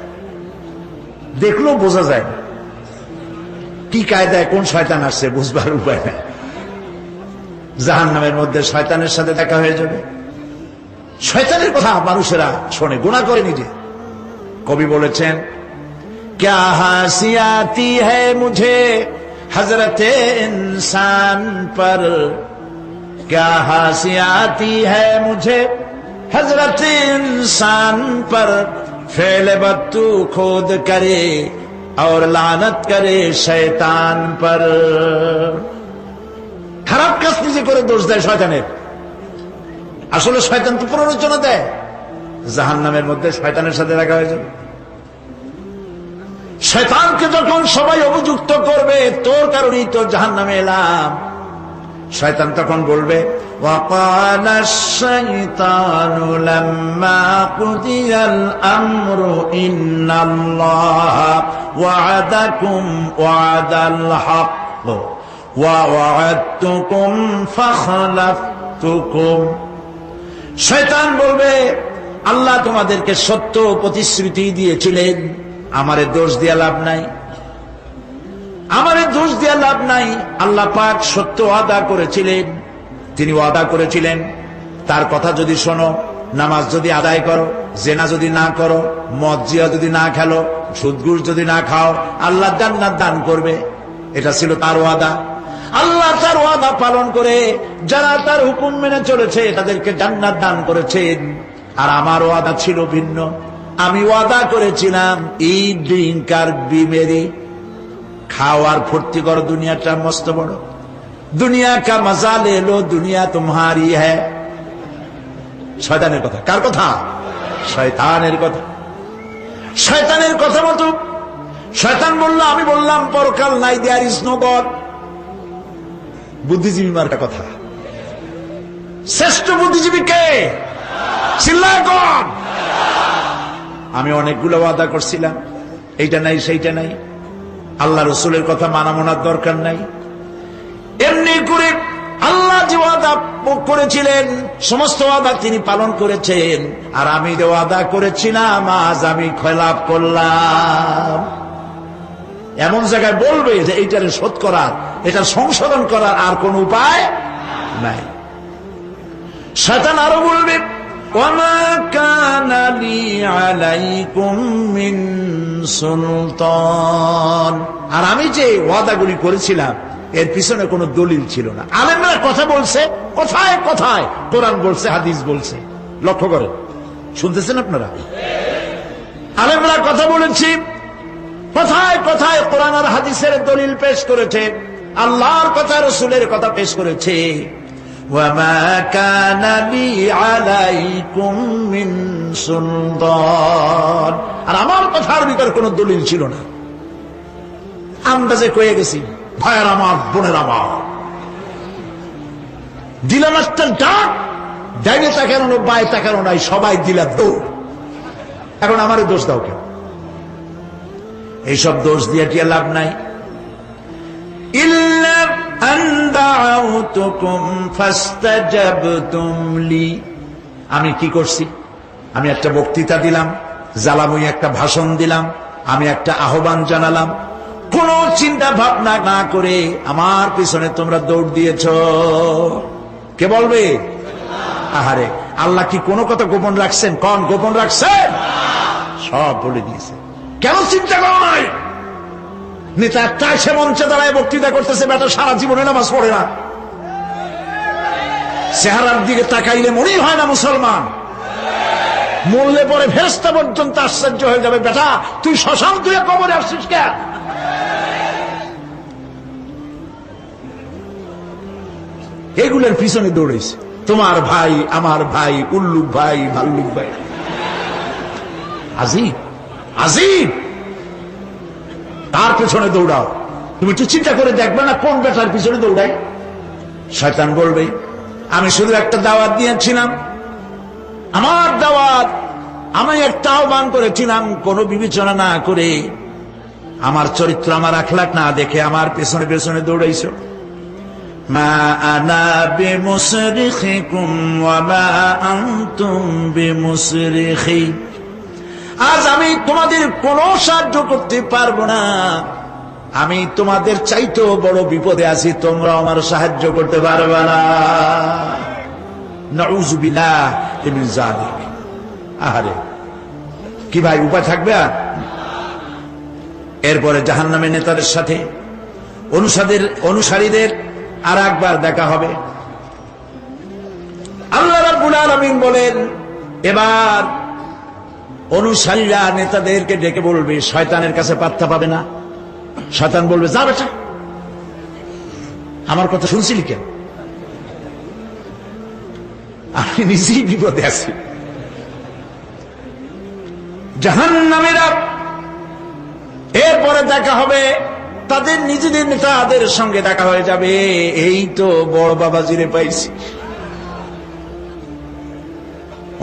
দেখলেও বোঝা যায় না কি কায়দায় কোন শয়তান আসছে, বুঝবার উপায় নেই। জাহান্নামের মধ্যে শয়তানের সাথে দেখা হয়ে যাবে। শয়তানের কথা মানুষেরা শোনে, গুনাহ করে নিজে। কবি বলেছেন, क्या हंसी आती है मुझे हजरते इंसान पर, क्या हंसी आती है मुझे हजरते इंसान पर, फेल बत्तू खुद करे और लानत करे शैतान पर। খারাপ কাজ নিজে করে দোষ দেয় শয়তানের। আসলে শয়তান তো প্ররোচনা দেয়। জাহান্নামের মধ্যে শয়তানের সাথে দেখা হয়ে যাবে। শয়তানকে যখন সবাই অভিযুক্ত করবে, তোর কারণেই তো জাহান্নামে এলাম, শয়তান তখন বলবে, وَقَالَ الشَّيْطَانُ لَمَّا قُضِيَ الْأَمْرُ إِنَّ اللَّهَ وَعَدَكُمْ وَعْدَ الْحَقِّ وَوَعَدتُّكُمْ فَخَلَفْتُكُمْ। শয়তান বলবে, আল্লাহ তোমাদেরকে সত্য প্রতিশ্রুতি দিয়েছিলেন, আমারে দোষ দিয়া লাভ নাই, আমারে দোষ দিয়া লাভ নাই। আল্লাহ পাক সত্য ওয়াদা করেছিলেন, তিনি ওয়াদা করেছিলেন তার কথা যদি শোনো, নামাজ যদি আদায় করো, জেনা যদি না করো, মদ জিয়া যদি না খেলো, সুদ ঘুষ যদি না খাও, আল্লাহ জান্নাত দান করবে। এটা ছিল তার ওয়াদা। আল্লাহ তার ওয়াদা পালন করে যারা তার হুকুম মেনে চলেছে তাদেরকে জান্নাত দান করেছেন। আর আমার ওয়াদা ছিল ভিন্ন। আমি ওয়াদা করেছিলাম, ইট, ড্রিঙ্ক আর বি মেরি, খাওয়ার ফুর্তি করো, দুনিয়াটা মস্ত বড়, দুনিয়া কা মজা লে লো, দুনিয়া তোমারি হ্যায়। শয়তানের কথা। কার কথা? শয়তানের কথা। শয়তানের কথা মতো শয়তান বলল, আমি বললাম পরকাল নাই, দেয়ার ইজ নো গড। বুদ্ধিজীবী মার্কা কথা। শ্রেষ্ঠ বুদ্ধিজীবী কে? চিল্লায় কোন? আমি অনেকগুলো ওয়াদা করছিলাম, এইটা নাই সেইটা নাই, আল্লাহ রসুলের কথা মানা মানার দরকার নাই। এমনি করে আল্লাহ যে ওয়াদা করেছিলেন সমস্ত ওয়াদা তিনি পালন করেছেন, আর আমি যে ওয়াদা করেছিলাম আজ আমি খেলাফ করলাম। এমন জায়গায় বলবে যে এইটারে শোধ করার, এটা সংশোধন করার আর কোন উপায় নাই। শয়তান আরো বলবে, ওয়ামা কানা লি আলাইকুম মিন সুলতান, আর আমি যে ওয়াদাগুলি করেছিলাম এর পিছনে কোনো দলিল ছিল না। আলেমরা কথা বলছে, কথায় কথায় কোরআন বলছে, হাদিস বলছে। লক্ষ্য করেন, শুনতেছেন আপনারা? আলেমরা কথা বলেছি, কথায় কথায় কোরআন আর হাদিসের দলিল পেশ করেছে, আল্লাহর কথা রাসূলের কথা পেশ করেছে। ওয়ামা কানা লি আলাইকুম মিন সুলতান, আর আমার কথার ভিতর কোনো দলিল ছিল না। আন্দাজে কয়ে গেছি, ভাইয়ের আমার, বোনের আমার, দিলাম একটা ডাক, ডাইনে তাকানো না, বাই তাকানো নাই, সবাই দিলা দৌড়। এখন আমারে দোষ দাও কেন? এইসব দোষ দিয়ে কি লাভ নাই। ইল্লা আন দাউতুকুম ফাস্তাজাবতুম লি, আমি কি করছি? আমি একটা বক্তৃতা দিলাম, জ্বালাময়ী একটা ভাষণ দিলাম, আমি একটা আহ্বান জানালাম, কোন চিন্তা ভাবনা না করে আমার পিছনে তোমরা দৌড় দিয়েছ। কে বলবে? আহারে, আল্লাহ কি কোনো কথা গোপন রাখছেন? কোন গোপন রাখছেন? সব বলে দিয়েছে। কেন চিন্তা করো নাই? নেতা একটা সে মঞ্চে দাঁড়ায় বক্তৃতা করতেছে, বেটা সারা জীবনে নামাজ পড়ে না, চেহারার দিকে তাকাইলে মনেই হয় না মুসলমান। মরলে পরে ফেরেশতা পর্যন্ত আশ্চর্য হয়ে যাবে, বেটা তুই শ্মশান তুই কবরে আসছিস কেন? এগুলোর পিছনে দৌড়েছে তোমার ভাই, আমার ভাই, উল্লুক ভাই, ভাল্লুক ভাই। আজিব আজিব, তার পেছনে দৌড়াও। তুমি একটু চিন্তা করে দেখবে না কোন বেটার পিছনে দৌড়ায়? শয়তান বলবে আমি শুধু একটা দাওয়াত দিয়েছিলাম, আমার দাওয়াত আমি একটা আহ্বান করেছিলাম, কোনো বিবেচনা না করে, আমার চরিত্র আমার আখলাক না দেখে আমার পেছনে পেছনে দৌড়াইছো। মা আনা বিমুসরিখিকুম ওয়া মা আনতুম বিমুসরিখি, আজ আমি তোমাদের কোনো সাহায্য করতে পারবো না। আমি তোমাদের চাইতেও বড় বিপদে আছি, তোমরা আমার সাহায্য করতে পারবে না। নাউযু বিল্লাহি মিন যালিক। আহারে কি ভাই, উপায় থাকবে? আর এরপরে জাহান্নামের নেতাদের সাথে অনুসারীদের আর একবার দেখা হবে। আল্লাহ রাব্বুল আলামিন বলেন, এবার অনুসারীরা নেতাদেরকে ডেকে বলবে, শয়তানের কাছে পাত্তা পাবে না। শয়তান বলবে, যা বেটা, আমার কথা শুনছিলি কেন? আমি নিজেই বিপদে আছি। জাহান্নামীরা এরপরে দেখা হবে, তাদের নিজেদের নেতাদের সঙ্গে দেখা হয়ে যাবে। এই তো বড় বাবাজিরে পাইছি।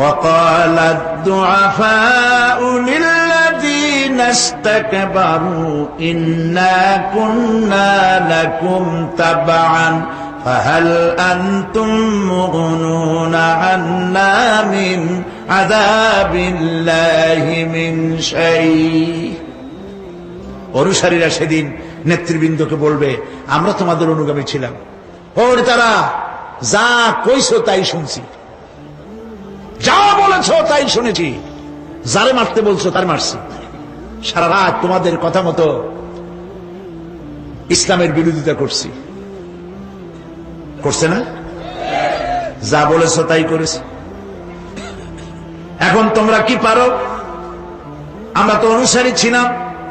وقال الضعفاء للذين استكبروا إنا كنا لكم تبعا فهل أنتم مغنون عنا من عذاب الله من شيء। অনুসারীরা সেদিন নেতৃবৃন্দকে বলবে, আমরা তোমাদের অনুগামী ছিলাম, ওর তারা যা কইছো তাই শুনছি, যা বলেছ তাই শুনেছি, যারে মারতে বলছো তার মারছি, সারা রাত তোমাদের কথা মতো ইসলামের বিরোধিতা করছি। করছে না? যা বলেছ তাই করেছি। এখন তোমরা কি পারো? আমরা তো অনুসারী ছিলাম।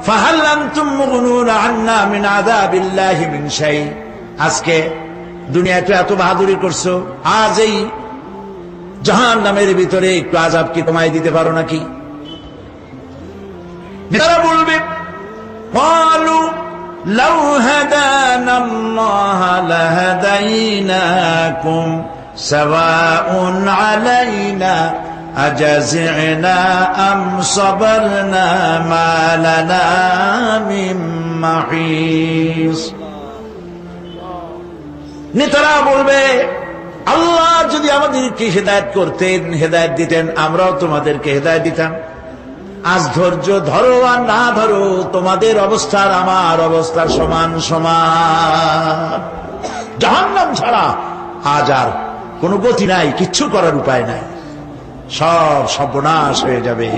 ফাহাল আনতুম মুগনুনা আন্না মিন আযাবিল্লাহি মিন শাই। আজকে দুনিয়াতে এত বাহাদুরি করছো, আজ এই জাহান্নামের ভিতরে একটু আযাব কি কমাই দিতে পারো নাকি? তারা বলবে, ক্বালু লাউ হাদানাল্লাহ লাহাদাইনাকুম সাওয়াউন আলাইনা আজাযিনা আম সাবারনা মা লানা মিন মাহিস। নেতারা বলবে, আল্লাহ যদি আমাদেরকে হেদায়েত করতেন, হেদায়েত দিতেন, আমরাও তোমাদেরকে হেদায়েত দিতাম। আজ ধৈর্য ধরো আর না ধরো, তোমাদের অবস্থার আমার অবস্থার সমান সমান। জাহান্নাম ছাড়া আজ আর কোনো গতি নাই, কিচ্ছু করার উপায় নাই, সব সর্বনাশ হয়ে যাবে।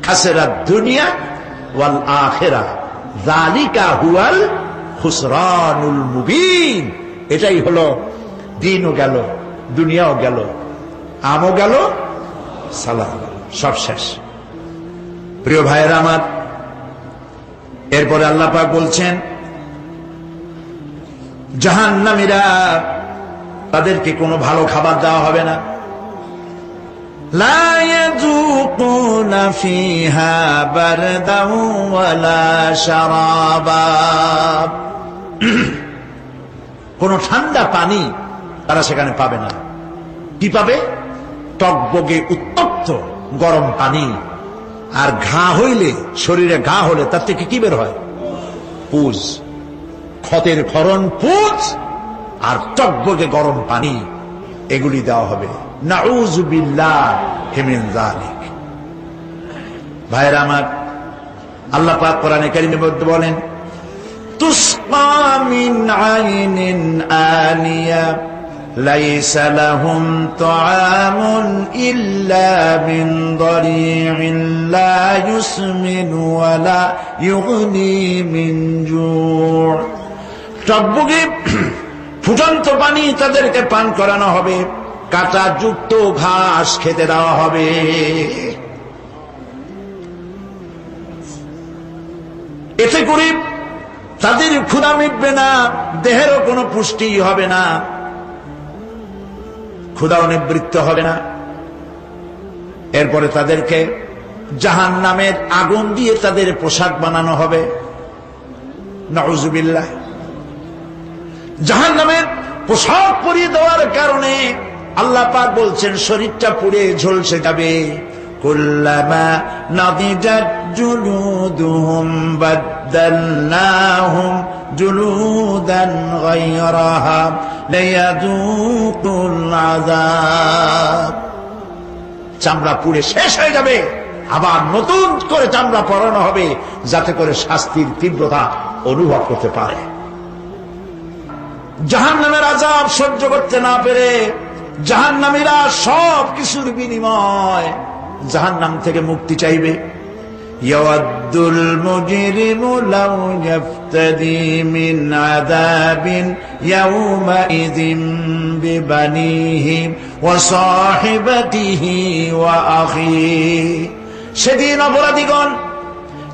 খাসিরাত দুনিয়া ওয়াল আখিরা যালিকা হুয়াল খুসরানুল মুবিন। এটাই হলো, দিনও গেল, দুনিয়াও গেল, আমও গেল, সালাম গেল, সব শেষ। প্রিয় ভাইয়েরা আমার, এরপরে আল্লাহ পাক বলছেন, জাহান্নামীরা তাদেরকে কোনো ভালো খাবার দেওয়া হবে না। লা ইয়াযুকুনা ফিহা বারদান ওয়ালা শারাবা। কোন ঠান্ডা পানি তারা সেখানে পাবে না। কি পাবে? টকবগে উত্তপ্ত গরম পানি। আর ঘা হইলে, শরীরে ঘা হলে তার থেকে কি বের হয়? পুজ, ক্ষতের ক্ষরণ পুজ আর টকবগে গরম পানি, এগুলি দেওয়া হবে। নাউযু বিল্লাহি মিন যালিক। ভাইরা আমার, আল্লাহ পাক কোরআনে কারীমের মধ্যে বলেন, তুসকা মিন আইনিন আনিয়া লাইসা লাহুম তাআমুন ইল্লা মিন দারি'in লা ইউসমিনু ওয়া লা ইউগনি মিন জু'। টকবগে ফুটন্ত পানি তাদেরকে পান করানো হবে, কাঁটা যুক্ত ঘাস খেতে দেওয়া হবে। এতে করে তাদের ক্ষুধা মিটবে না, দেহেরও কোনো পুষ্টি হবে না, ক্ষুধাও নিবৃত্ত হবে না। এরপরে তাদেরকে জাহান্নামের আগুন দিয়ে তাদের পোশাক বানানো হবে। নাউযুবিল্লাহ। জাহান্নামের পোশাক পরিয়ে দেওয়ার কারণে আল্লাহ পাক বলছেন শরীরটা পুড়ে ঝলসে যাবে। কুল্লামা নাদিজাত জুলুদুহুম বাদদালনাহুম জুলুদান গায়রাহা লিয়াযুকুল আযাব। চামড়া পুড়ে শেষ হয়ে যাবে, আবার নতুন করে চামড়া পরানো হবে, যাতে করে শাস্তির তীব্রতা অনুভব করতে পারে। জাহান্নামের আযাব সহ্য করতে না পেরে জাহান্নামীরা সব কিছুর বিনিময় জাহান্নাম থেকে মুক্তি চাইবে। ইয়াওয়াদ্দুল মুজরিমু লাউ ইয়াফতাদি মিন আযাবিন ইয়াওমাইযিন বিবানিহি ওয়া সাহিবাতিহি ওয়া আখিহি। সেদিন অপরাধীগণ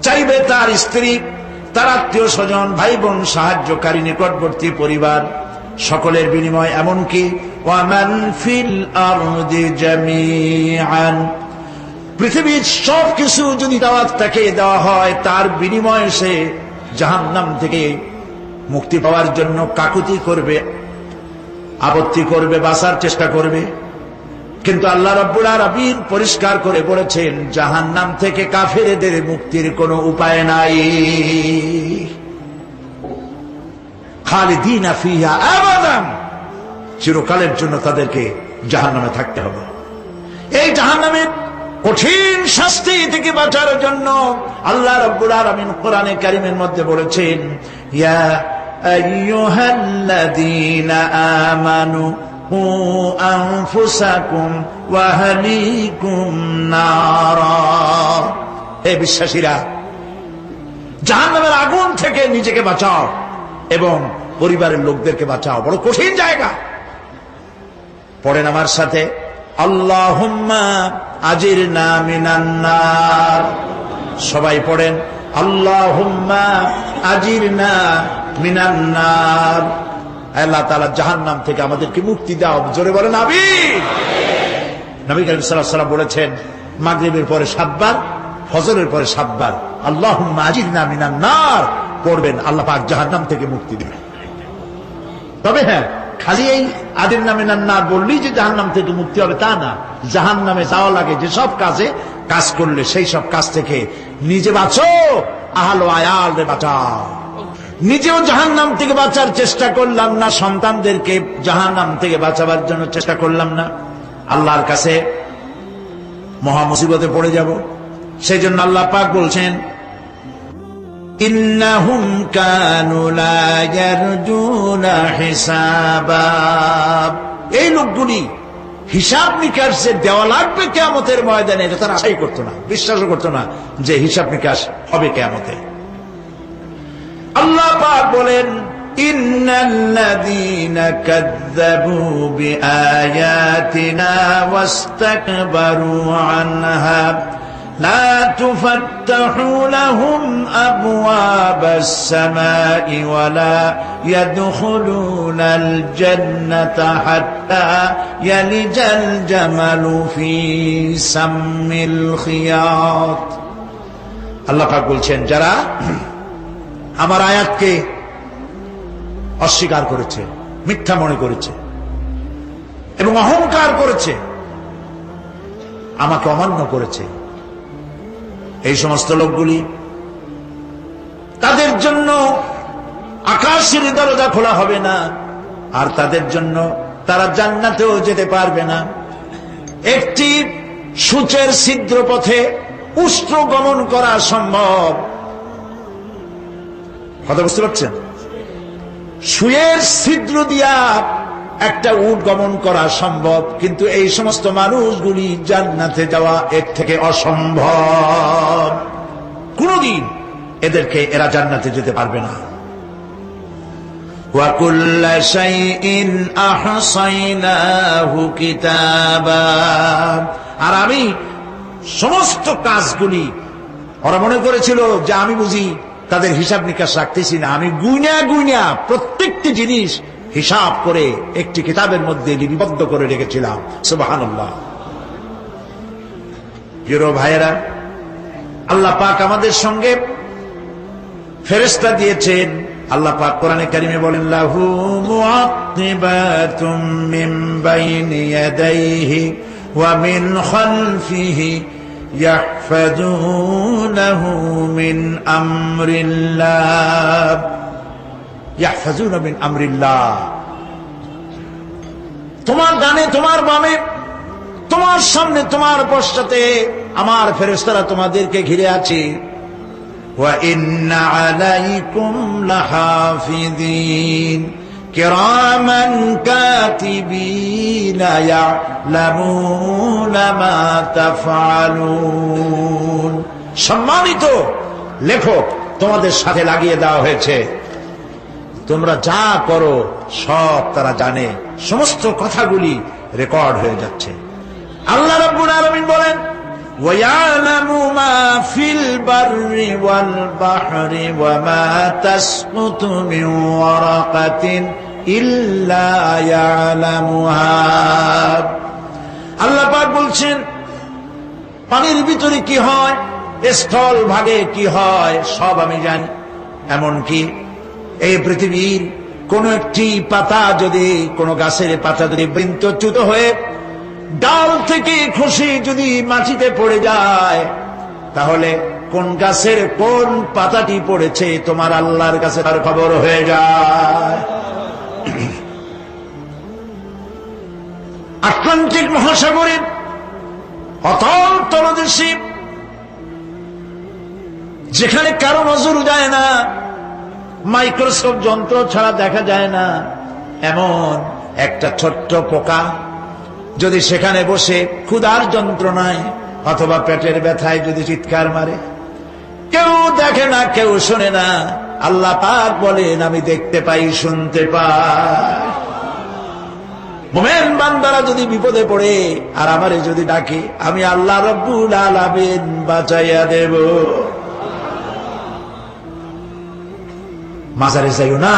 চাইবে তার স্ত্রী, তার আত্মীয় স্বজন, ভাই বোন, সাহায্যকারী, নিকটবর্তী পরিবার সকলের বিনিময়, এমনকি ওয়ামান ফিল আরদি জামিআন, পৃথিবীর সব কিছু যদি তাকে দেওয়া হয়, তার বিনিময়ে সে জাহান্নাম থেকে মুক্তি পাওয়ার জন্য কাকুতি করবে, আপত্তি করবে, বাঁচার চেষ্টা করবে। কিন্তু আল্লাহ রাব্বুল আলামিন পরিষ্কার করে বলেছেন জাহান্নাম থেকে কাফেরদের মুক্তির কোনো উপায় নাই। খালিদিনা ফিহা আবাদান, চিরকালের জন্য তাদেরকে জাহান্নামে থাকতে হবে। এই জাহান্নামের কঠিন শাস্তি থেকে বাঁচার জন্য আল্লাহ রাব্বুল আলামিন কোরআনে কারীমের মধ্যে বলেছেন ইয়া আইয়ুহাল্লাযীনা আমানু কু আনফুসাকুম ওয়া আহলিকুম নারা। হে বিশ্বাসীরা, জাহান্নামের আগুন থেকে নিজেকে বাঁচাও এবং পরিবারের লোকদেরকে বাঁচাও। বড় কঠিন জায়গা। পড়েন আমার সাথে, আল্লাহুম্মা আজিরনা মিনান নার। সবাই পড়েন, আল্লাহুম্মা আজিরনা মিনান নার। আল্লাহ তাআলা জাহান্নাম থেকে আমাদেরকে মুক্তি দাও। জোরে বলেন আমিন। নবী করিম সাল্লাল্লাহু আলাইহি ওয়াসাল্লাম বলেছেন মাগরিবের পরে 7 বার, ফজরের পরে 7 বার আল্লাহুম্মা আজিরনা মিনান নার পড়বেন, আল্লাহ পাক জাহান্নাম থেকে মুক্তি দিবেন। তবে হ্যাঁ, খালি এই আজিরনা মিনান নার বললেই যে জাহান্নাম থেকে মুক্তি হবে তা না। জাহান্নামে যাওয়া লাগে যেসব কাজ করলে সেই সব কাজ থেকে নিজে বাঁচো, আহল আয়াল রে বাঁচাও। নিজেও জাহান্নাম থেকে বাঁচার চেষ্টা করলাম না, সন্তানদেরকে জাহান্নাম থেকে বাঁচাবার জন্য চেষ্টা করলাম না, আল্লাহর কাছে মহা মুসিবতে পড়ে যাব। সেই জন্য আল্লাহ পাক বলছেন ইন্নাহুম কানু লা ইয়ারজুনা হিসাবা। এই লোকগুলি হিসাব নিকাশ যে দেওয়া লাগবে কিয়ামতের ময়দানে, এটা তারা আশাই করতো না, বিশ্বাসও করতো না যে হিসাব নিকাশ হবে কিয়ামতে। আল্লাহ পাক বলেন ইন্নাল্লাযীনা কাযযাবু বিআয়াতিনা ওয়াস্তাকবারু আনহা লা তুফাত্তাহু লাহুম আবওয়াবাস সামাই ওয়া লা ইয়াদখুলুনাল জান্নাতা হাত্তা ইয়ালিজাল জামালু ফি সাম্মিল খিয়াত। আল্লাহ পাক বলছেন যারা আমার আয়াতকে অস্বীকার করেছে, মিথ্যা মনে করেছে এবং অহংকার করেছে, আমাকে অমান্য করেছে, এই সমস্ত লোকগুলি, তাদের জন্য আকাশের দরজা খোলা হবে না, আর তাদের জন্য তারা জান্নাতেও যেতে পারবে না। একটি সূচের ছিদ্র পথে উষ্ট্র গমন করা সম্ভব। কথা বুঝতে পারছেন? সুয়ের ছিদ্র দিয়া একটা উট গমন করা সম্ভব, কিন্তু এই সমস্ত মানুষগুলি জান্নাতে যাওয়া এর থেকে অসম্ভব। কোনদিন এরা জান্নাতে যেতে পারবে না। وَكُلَّ شَيْءٍ أَحْصَيْنَاهُ كِتَابًا। আর আমি সমস্ত কাজগুলি, ওরা মনে করেছিল যে আমি বুঝি তাদের হিসাব নিকাশ রাখতেছি না, আমি গুইনা গুইনা প্রত্যেকটি জিনিস হিসাব করে একটি কিতাবের মধ্যে লিপিবদ্ধ করে রেখেছিলাম। সুবহানাল্লাহ। প্রিয় ভাইয়েরা, আল্লাহ পাক আমাদের সঙ্গে ফেরেশতা দিয়েছেন। আল্লাহ পাক কোরআনে কারিমে বলেন, লাহু মুআক্কিবাতুম মিন বাইনি ইয়াদাইহি ওয়া মিন খালফিহি ইয়াহফাজুনাহু মিন আমরিল্লাহ। ইয়াহফাজুনা মিন আমরিল্লাহ। তোমার ডানে, তোমার বামে, তোমার সামনে, তোমার পশ্চাতে আমার ফেরেশতারা তোমাদেরকে ঘিরে আছে। وَإِنَّ عَلَيْكُمْ لَحَافِظِينَ كِرَامًا كَاتِبِينَ يَعْلَمُونَ مَا تَفْعَلُونَ। সম্মানিত লেখক তোমাদের সাথে লাগিয়ে দেওয়া হয়েছে, তোমরা যা করো সব তারা জানে, সমস্ত কথাগুলি রেকর্ড হয়ে যাচ্ছে। আল্লাহ রাব্বুল আলামিন বলেন, وَيَعْلَمُ مَا فِي الْبَرِّ وَالْبَحْرِ وَمَا تَسْقُطُ مِنْ وَرَقَةٍ إِلَّا يَعْلَمُهَا। আল্লাহ পাক বলছেন, পানির ভিতরে কি হয়, স্থল ভাগে কি হয়, সব আমি জানি। এমনকি এই পৃথিবীর কোন একটি পাতা যদি, কোন গাছের পাতা যদি বৃন্তচ্যুত হয়ে ডাল থেকে খসে যদি মাটিতে পড়ে যায়, তাহলে কোন গাছের কোন পাতাটি পড়েছে তোমার আল্লাহর কাছে তার খবর হয়ে যায়। আটলান্টিক মহাসাগরের অতল তলদেশে, যেখানে কারো নজর যায় না, মাইক্রোস্কোপ যন্ত্র ছাড়া দেখা যায় না, এমন একটা ছোট্ট পোকা যদি সেখানে বসে ক্ষুধার যন্ত্রণায় অথবা পেটের ব্যথায় যদি চিৎকার মারে, কেউ দেখে না, কেউ শোনে না, আল্লাহ পাক বলেন আমি দেখতে পাই, শুনতে পাই। মুমিন বান্দারা যদি বিপদে পড়ে আর আমারে যদি ডাকে, আমি আল্লাহ রব্বুল আলামিন বাঁচাইয়া দেব। মাজারে যাইও না,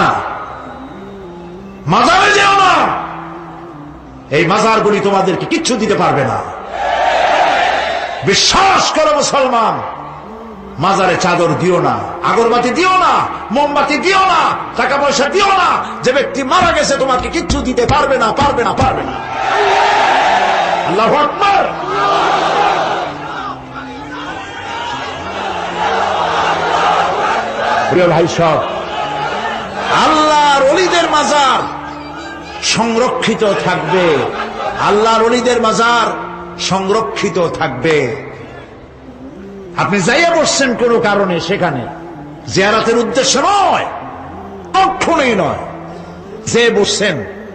মাজারে যেও না, এই মাজারগুলি তোমাদেরকে কিচ্ছু দিতে পারবে না। বিশ্বাস করো মুসলমান, মাজারে চাদর দিও না, আগরবাতি দিও না, মোমবাতি দিও না, টাকা পয়সা দিও না। যে ব্যক্তি মারা গেছে তোমাকে কিচ্ছু দিতে পারবে না, পারবে না, পারবে না। আল্লাহু আকবার। প্রিয় ভাই সব, আল্লাহর ওলিদের মাজার সংরক্ষিত থাকবে, আল্লাহর ওলিদের মাজার সংরক্ষিত থাকবে। আপনি যাইয়া বসছেন কোন কারণে, সেখানে জিয়ারতের উদ্দেশ্য নয়, কখনোই নয়। যে বসছেন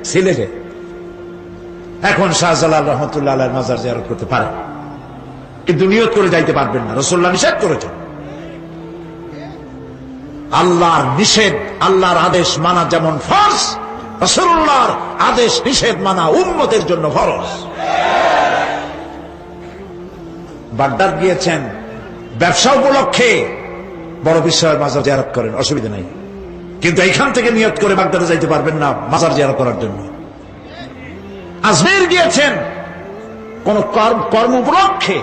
সিলেটে, এখন শাহজালাল রহমতুল্লাহ আলাইহির মাজার জিয়ারত করতে পারেন, কিন্তু নিয়ত করে যাইতে পারবেন না, রাসূলুল্লাহ নিষেধ করেছেন। আল্লাহর নিষেধ, আল্লাহর আদেশ মানা যেমন ফরজ, রাসূলুল্লাহর আদেশ নিষেধ মানা উম্মতের জন্য ফরজ। বাগদাদ গিয়েছেন ব্যবসা উপলক্ষে, বড় বিশ্বের মাজার জিয়ারত করেন, অসুবিধা নাই, কিন্তু এইখান থেকে নিয়ত করে বাগদাদে যাইতে পারবেন না মাজার জিয়ারত করার জন্য। আজমির গিয়েছেন কোন কর্ম উপলক্ষে,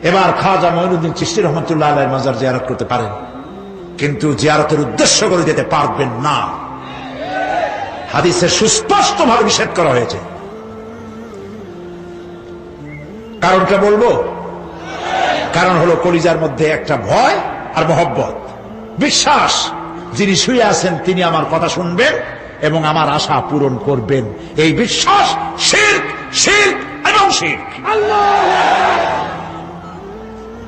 এবার খাজা মঈনুদ্দিন চিশতি রহমতুল্লাহ আলাইহির মাজার জিয়ারত করতে পারেন, কিন্তু জিয়ারতের উদ্দেশ্য করে যেতে পারবেন না। হাদিসে সুস্পষ্ট ভাবে নিষেধ করা হয়েছে। কারণটা বলবো, কারণ হলো কলিজার মধ্যে একটা ভয় আর মহব্বত, বিশ্বাস, যিনি শুয়ে আছেন তিনি আমার কথা শুনবেন এবং আমার আশা পূরণ করবেন, এই বিশ্বাস শিরক, শিরক এবং শিরক।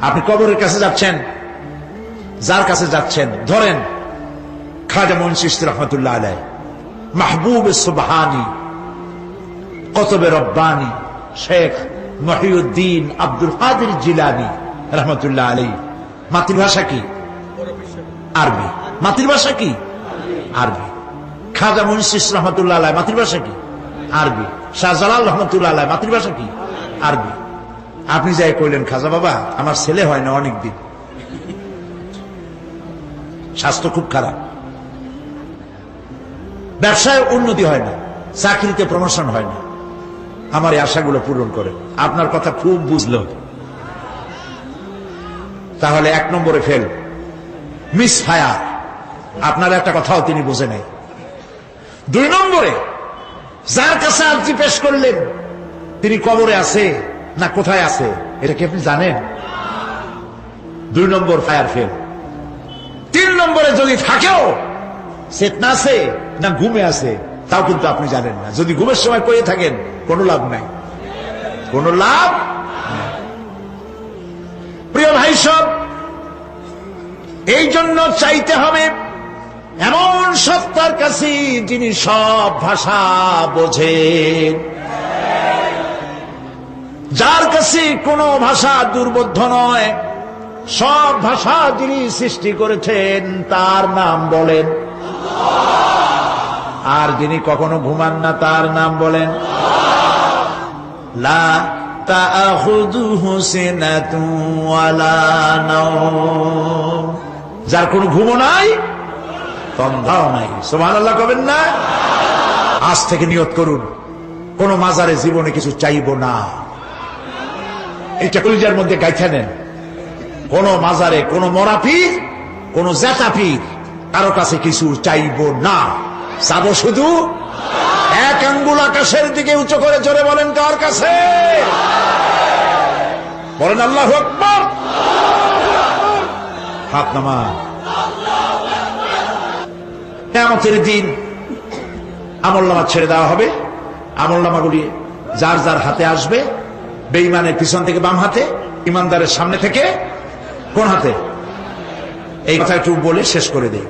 আপনি কবরের কাছে যাচ্ছেন, যার কাছে যাচ্ছেন, ধরেন খাজা মঈন চিশতি রহমতুল্লাহ আলাইহি, মাহবুব সুবহানি, কুতুবে রব্বানি, শেখ মহিউদ্দিন আব্দুল কাদের জিলানী রহমতুল্লাহ আলাইহি। মাতৃভাষা কি? আরবি। মাতৃভাষা কি? আরবি। খাজা মুন্সি রহমতুল্লাহ আলাইহি মাতৃভাষা কি? আরবি। শাহজালাল রহমতুল্লাহ আলাইহি মাতৃভাষা কি? আরবি। আপনি যাই কইলেন, খাজা বাবা আমার ছেলে হয় না অনেকদিন, স্বাস্থ্য খুব খারাপ, ব্যবসায় উন্নতি হয় না, চাকরিতে প্রমোশন হয় না, আমার এই আশাগুলো পূরণ করে। আপনার কথা খুব বুঝলো, তাহলে 1 নম্বরে ফেল, মিস ফায়ার। আপনার একটা কথাও তিনি বোঝে নাই। 2 নম্বরে, যার কাছে আর্জি পেশ করলেন তিনি কবরে আছে না কোথায় আছে এটা কি আপনি জানেন? 2 নম্বর ফায়ার ফেল। 3 নম্বরে, যদি থাকেও চেতনা আছে না ঘুমে আছে তাও কিন্তু আপনি জানেন না। যদি ঘুমের সময় করে থাকেন কোনো লাভ নাই, কোনো লাভ নাই। প্রিয় ভাই সব, এই জন্য চাইতে হবে এমন সত্তার কাছে যিনি সব ভাষা বোঝেন, যার কাছে কোনো ভাষা দুর্বোধ্য নয়, সব ভাষা যিনি সৃষ্টি করেছেন তার নাম বলেন, আর যিনি কখনো ঘুমান না তার নাম বলেন লা তাখুযুহু সিনাতুন ওয়ালা নাওম, যার কোনো ঘুমও নাই তন্দ্রাও নাই। সুবহানাল্লাহ কবেন না? আজ থেকে নিয়ত করুন, কোন মাজারে জীবনে কিছু চাইব না, এটা কলিজার মধ্যে গাইথা নেন। কোন মাজারে, কোন মরা পীর, কোন জেতা পীর, কারো কাছে কিছু চাইব না, চাবো শুধু এক আঙ্গুল আকাশের দিকে উঁচু করে জোরে বলেন, কার কাছে? বলেন আল্লাহু আকবার। হাত নামা। কিয়ামতের দিন আমলনামা ছেড়ে দেওয়া হবে, আমলনামাগুলি যার যার হাতে আসবে, বেঈমানের পিছন থেকে বাম হাতে, ইমানদারের সামনে থেকে কোন হাতে? এই কথা একটু বলে শেষ করে দেই।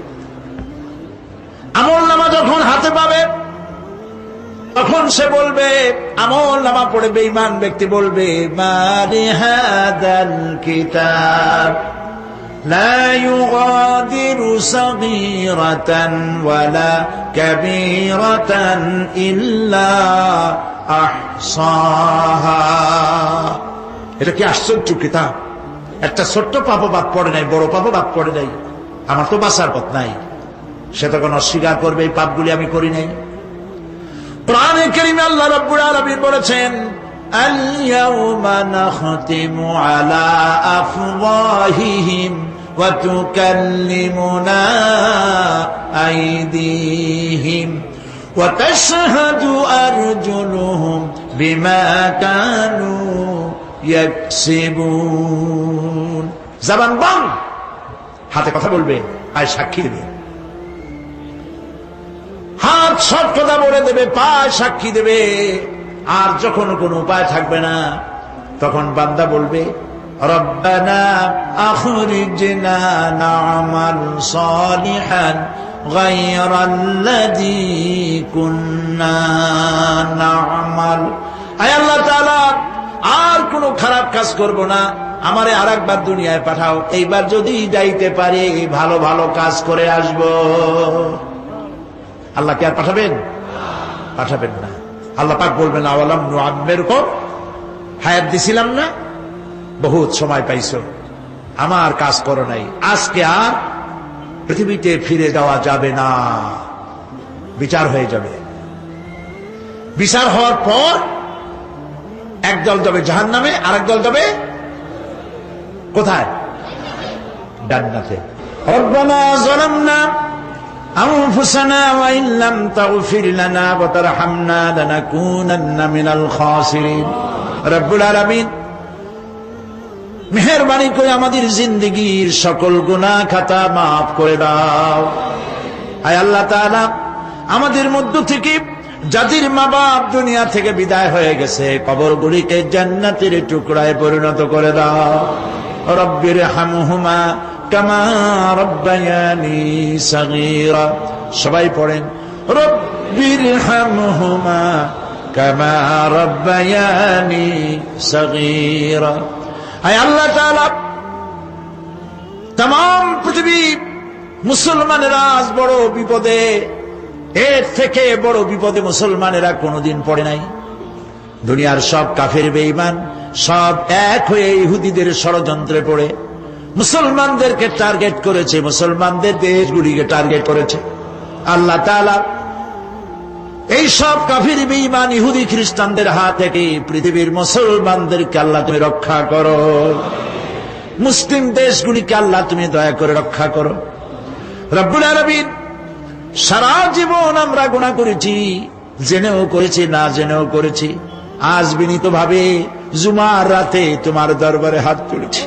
আমলনামা যখন হাতে পাবে তখন সে বলবে, আমলনামা পড়ে বেঈমান ব্যক্তি বলবে, মা লিহাদাল কিতাব লা ইউগাদিরু সাগীরাতান ওয়ালা কাবীরাতান ইল্লা আহসাহা। এটা কি আশ্চর্য কিতাব! একটা ছোট্ট পাপও বাদ পড়ে নাই, বড় পাপও বাদ পড়ে নাই। আমার তো বাঁচার পথ নাই। সে তখন অস্বীকার করবে, এই পাপগুলি আমি করি নাই। কোরআনে কারীমে আল্লাহ রাব্বুল আলামিন বলেছেন, আল ইয়াউমা নাখতিমু আলা আফওয়াহিহিম ওয়া তুকাল্লিমুনা আইদিহিম ওয়া তাশহাদু আরজুলুহুম বিমা কানু ইয়াকসিবুন। জবান বন্ধ, হাতে কথা বলবে, পায়ে সাক্ষী দেবে। হাত সব কথা বলে দেবে, পায়ে সাক্ষী দেবে। আর যখন কোনো উপায় থাকবে না তখন বান্দা বলবে, রব্বানা আখরিজনা না'মাল সালিহান গায়রাল্লাযী কুন্না না'মাল। আয় আল্লাহ তাআলা, আর কোনো খারাপ কাজ করব না, আমারে আরেকবার দুনিয়ায় পাঠাও। এইবার যদি যাইতে পারি ভালো ভালো কাজ করে আসব। আল্লাহ কি আর পাঠাবেন? পাঠাবেন না। আল্লাহ পাক বলবেন, আওয়ালাম নুআম্মিরকুম, হায়াত দিছিলাম না, বহুত সময় পাইছো, আমার কাজ করো নাই, আজকে আর পৃথিবীতে ফিরে যাওয়া যাবে না, বিচার হয়ে যাবে। বিচার হওয়ার পর একদল যাবে জাহান্নামে, আরেক দল যাবে কোথায়? জান্নাতে। রব্বানা যালামনা আনফুসানা ওয়া ইন লাম তাগফির লানা ওয়া তারহামনা লানাকুনান্না মিনাল খাসিরিন। রব্বুল আলামিন মেহেরবানি করে আমাদের জিন্দেগীর সকল গুনাহ খাতা মাফ করে দাও। আয় আল্লাহ তাআলা, আমাদের মধ্য থেকে যাদের মা বাপ দুনিয়া থেকে বিদায় হয়ে গেছে, কবরগুলিকে জান্নাতের টুকরায় পরিণত করে দাও। রব্বির হামহুমা কামা রব্বায়ানি সগীরা। সবাই পড়েন, রব্বির হামহুমা কামা রব্বায়ানি সগীরা। আয় আল্লাহ তাআলা, तमाम पृथ्वी मुसलमानेरा आज बड़ो विपदे এর থেকে বড় বিপদে মুসলমানেরা কোনোদিন পড়ে নাই। দুনিয়ার সব কাফের বেঈমান সব এক হয়ে ইহুদিদের ষড়যন্ত্রে পড়ে মুসলমানদেরকে টার্গেট করেছে, মুসলমানদের দেশগুলিকে টার্গেট করেছে। আল্লাহ তাআলা এই সব কাফির বেঈমান ইহুদি খ্রিস্টানদের হাত থেকে পৃথিবীর মুসলমানদেরকে আল্লাহ তুমি রক্ষা করো, মুসলিম দেশগুলিকে আল্লাহ তুমি দয়া করে রক্ষা করো। রব্বুল আলামিন, সারা জীবন আমরা গুনাহ করেছি, জেনেও করেছি না জেনেও করেছি। আজ বিনীতভাবে জুমার রাতে তোমার দরবারে হাত তুলেছি,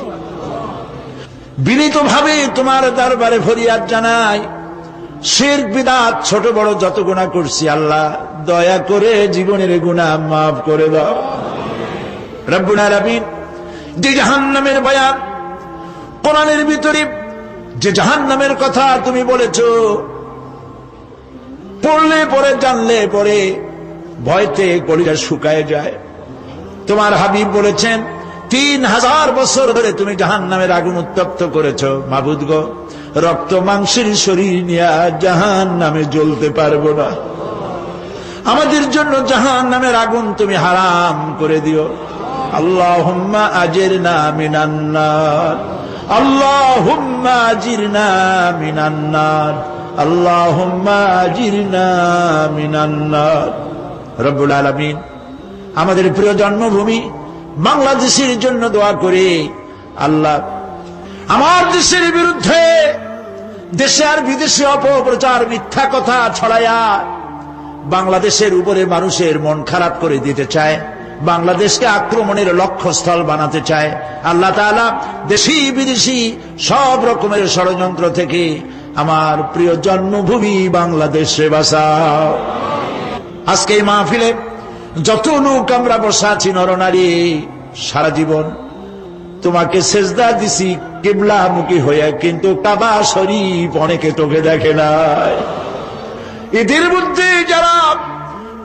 বিনীতভাবে তোমার দরবারে ফরিয়াদ জানাই। শিরক বিদআত ছোট বড় যত গুনাহ করছি আল্লাহ দয়া করে জীবনের গুনাহ মাফ করে দাও। রব্বুল আলামিন, যে জাহান্নামের বয়ান কোরআনের ভিতরে, যে জাহান্নামের কথা তুমি বলেছো, পড়লে পরে জানলে পরে ভয়তে কলিজা শুকায় যায়। তোমার হাবিব বলেছেন 3000 বছর ধরে তুমি জাহান্নামের আগুন উত্তপ্ত করেছো। মাবুদ গো, রক্ত মাংসের শরীর নিয়ে জাহান্নামে জ্বলতে পারবো না, আমাদের জন্য জাহান্নামের আগুন তুমি হারাম করে দিও। আল্লাহুম্মা আজিরনা মিনান নার, আল্লাহুম্মা আজিরনা মিনান নার, আল্লাহুম্মা আজিরনা মিনান নার। রব্বুল আলামিন, আমাদের প্রিয় জন্মভূমি বাংলাদেশের জন্য দোয়া করে আল্লাহ আমার দেশের বিরুদ্ধে দেশে আর বিদেশে অপপ্রচার মিথ্যা কথা ছড়ায়া বাংলাদেশের উপরে মানুষের মন খারাপ করে দিতে চায়, বাংলাদেশকে আক্রমণের লক্ষ্যস্থল বানাতে চায়। আল্লাহ তাআলা দেশি বিদেশি সব রকমের ষড়যন্ত্র থেকে আমার প্রিয় জন্মভূমি বাংলাদেশে বাঁচাও। আজকে এই মাহফিলে যত লোক আমরা বসা আছি নরনারী, সারা জীবন তোমাকে সেজদা দিছি কিবলামুখী হয়ে, কিন্তু কাবা শরীফ অনেকে চোখে দেখে নাই। এদের মধ্যে যারা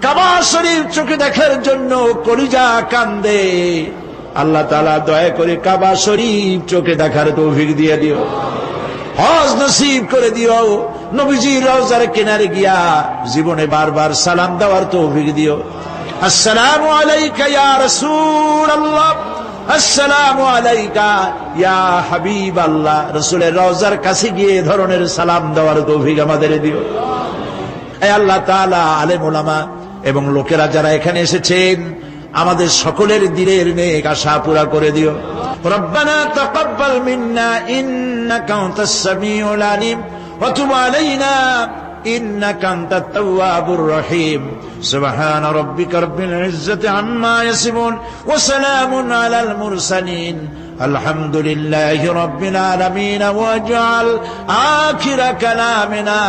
কাবা শরীফ চোখে দেখার জন্য কলিজা কান্দে, আল্লাহ তাআলা দয়া করে কাবা শরীফ চোখে দেখার তৌফিক দিয়ে দিও, হজ নসিব করে দিও। নবীজির রওজার কিনারে গিয়া জীবনে বারবার সালাম দেওয়ার তৌফিক দিও। আসসালামু আলাইকা ইয়া রাসূলুল্লাহ, আসসালামু আলাইকা ইয়া হাবিবাল্লাহ। রাসূলের রওজার কাছে গিয়ে এ ধরনের সালাম দেওয়ার তৌফিক আমাদের দিও। হে আল্লাহ তাআলা, আলেম ওলামা এবং লোকেরা যারা এখানে এসেছেন, আমাদের সকলের দিলের নেক আশা পুরা করে দিও। রব্বানা তাকাব্বাল মিন্না ইন্নাকা আনতাস সামিউল আলিম ওয়া তুব আলাইনা ইন্নাকা আনতাত তাওয়াবুর রহিম। সুবহানা রাব্বিকা রাব্বিল ইজ্জাতি আম্মা ইয়াসিফুন ওয়া সালামুন আলাল মুরসালিন আলহামদুলিল্লাহি রাব্বিল আলামিন। ওয়াজআল আখিরা কালামিনা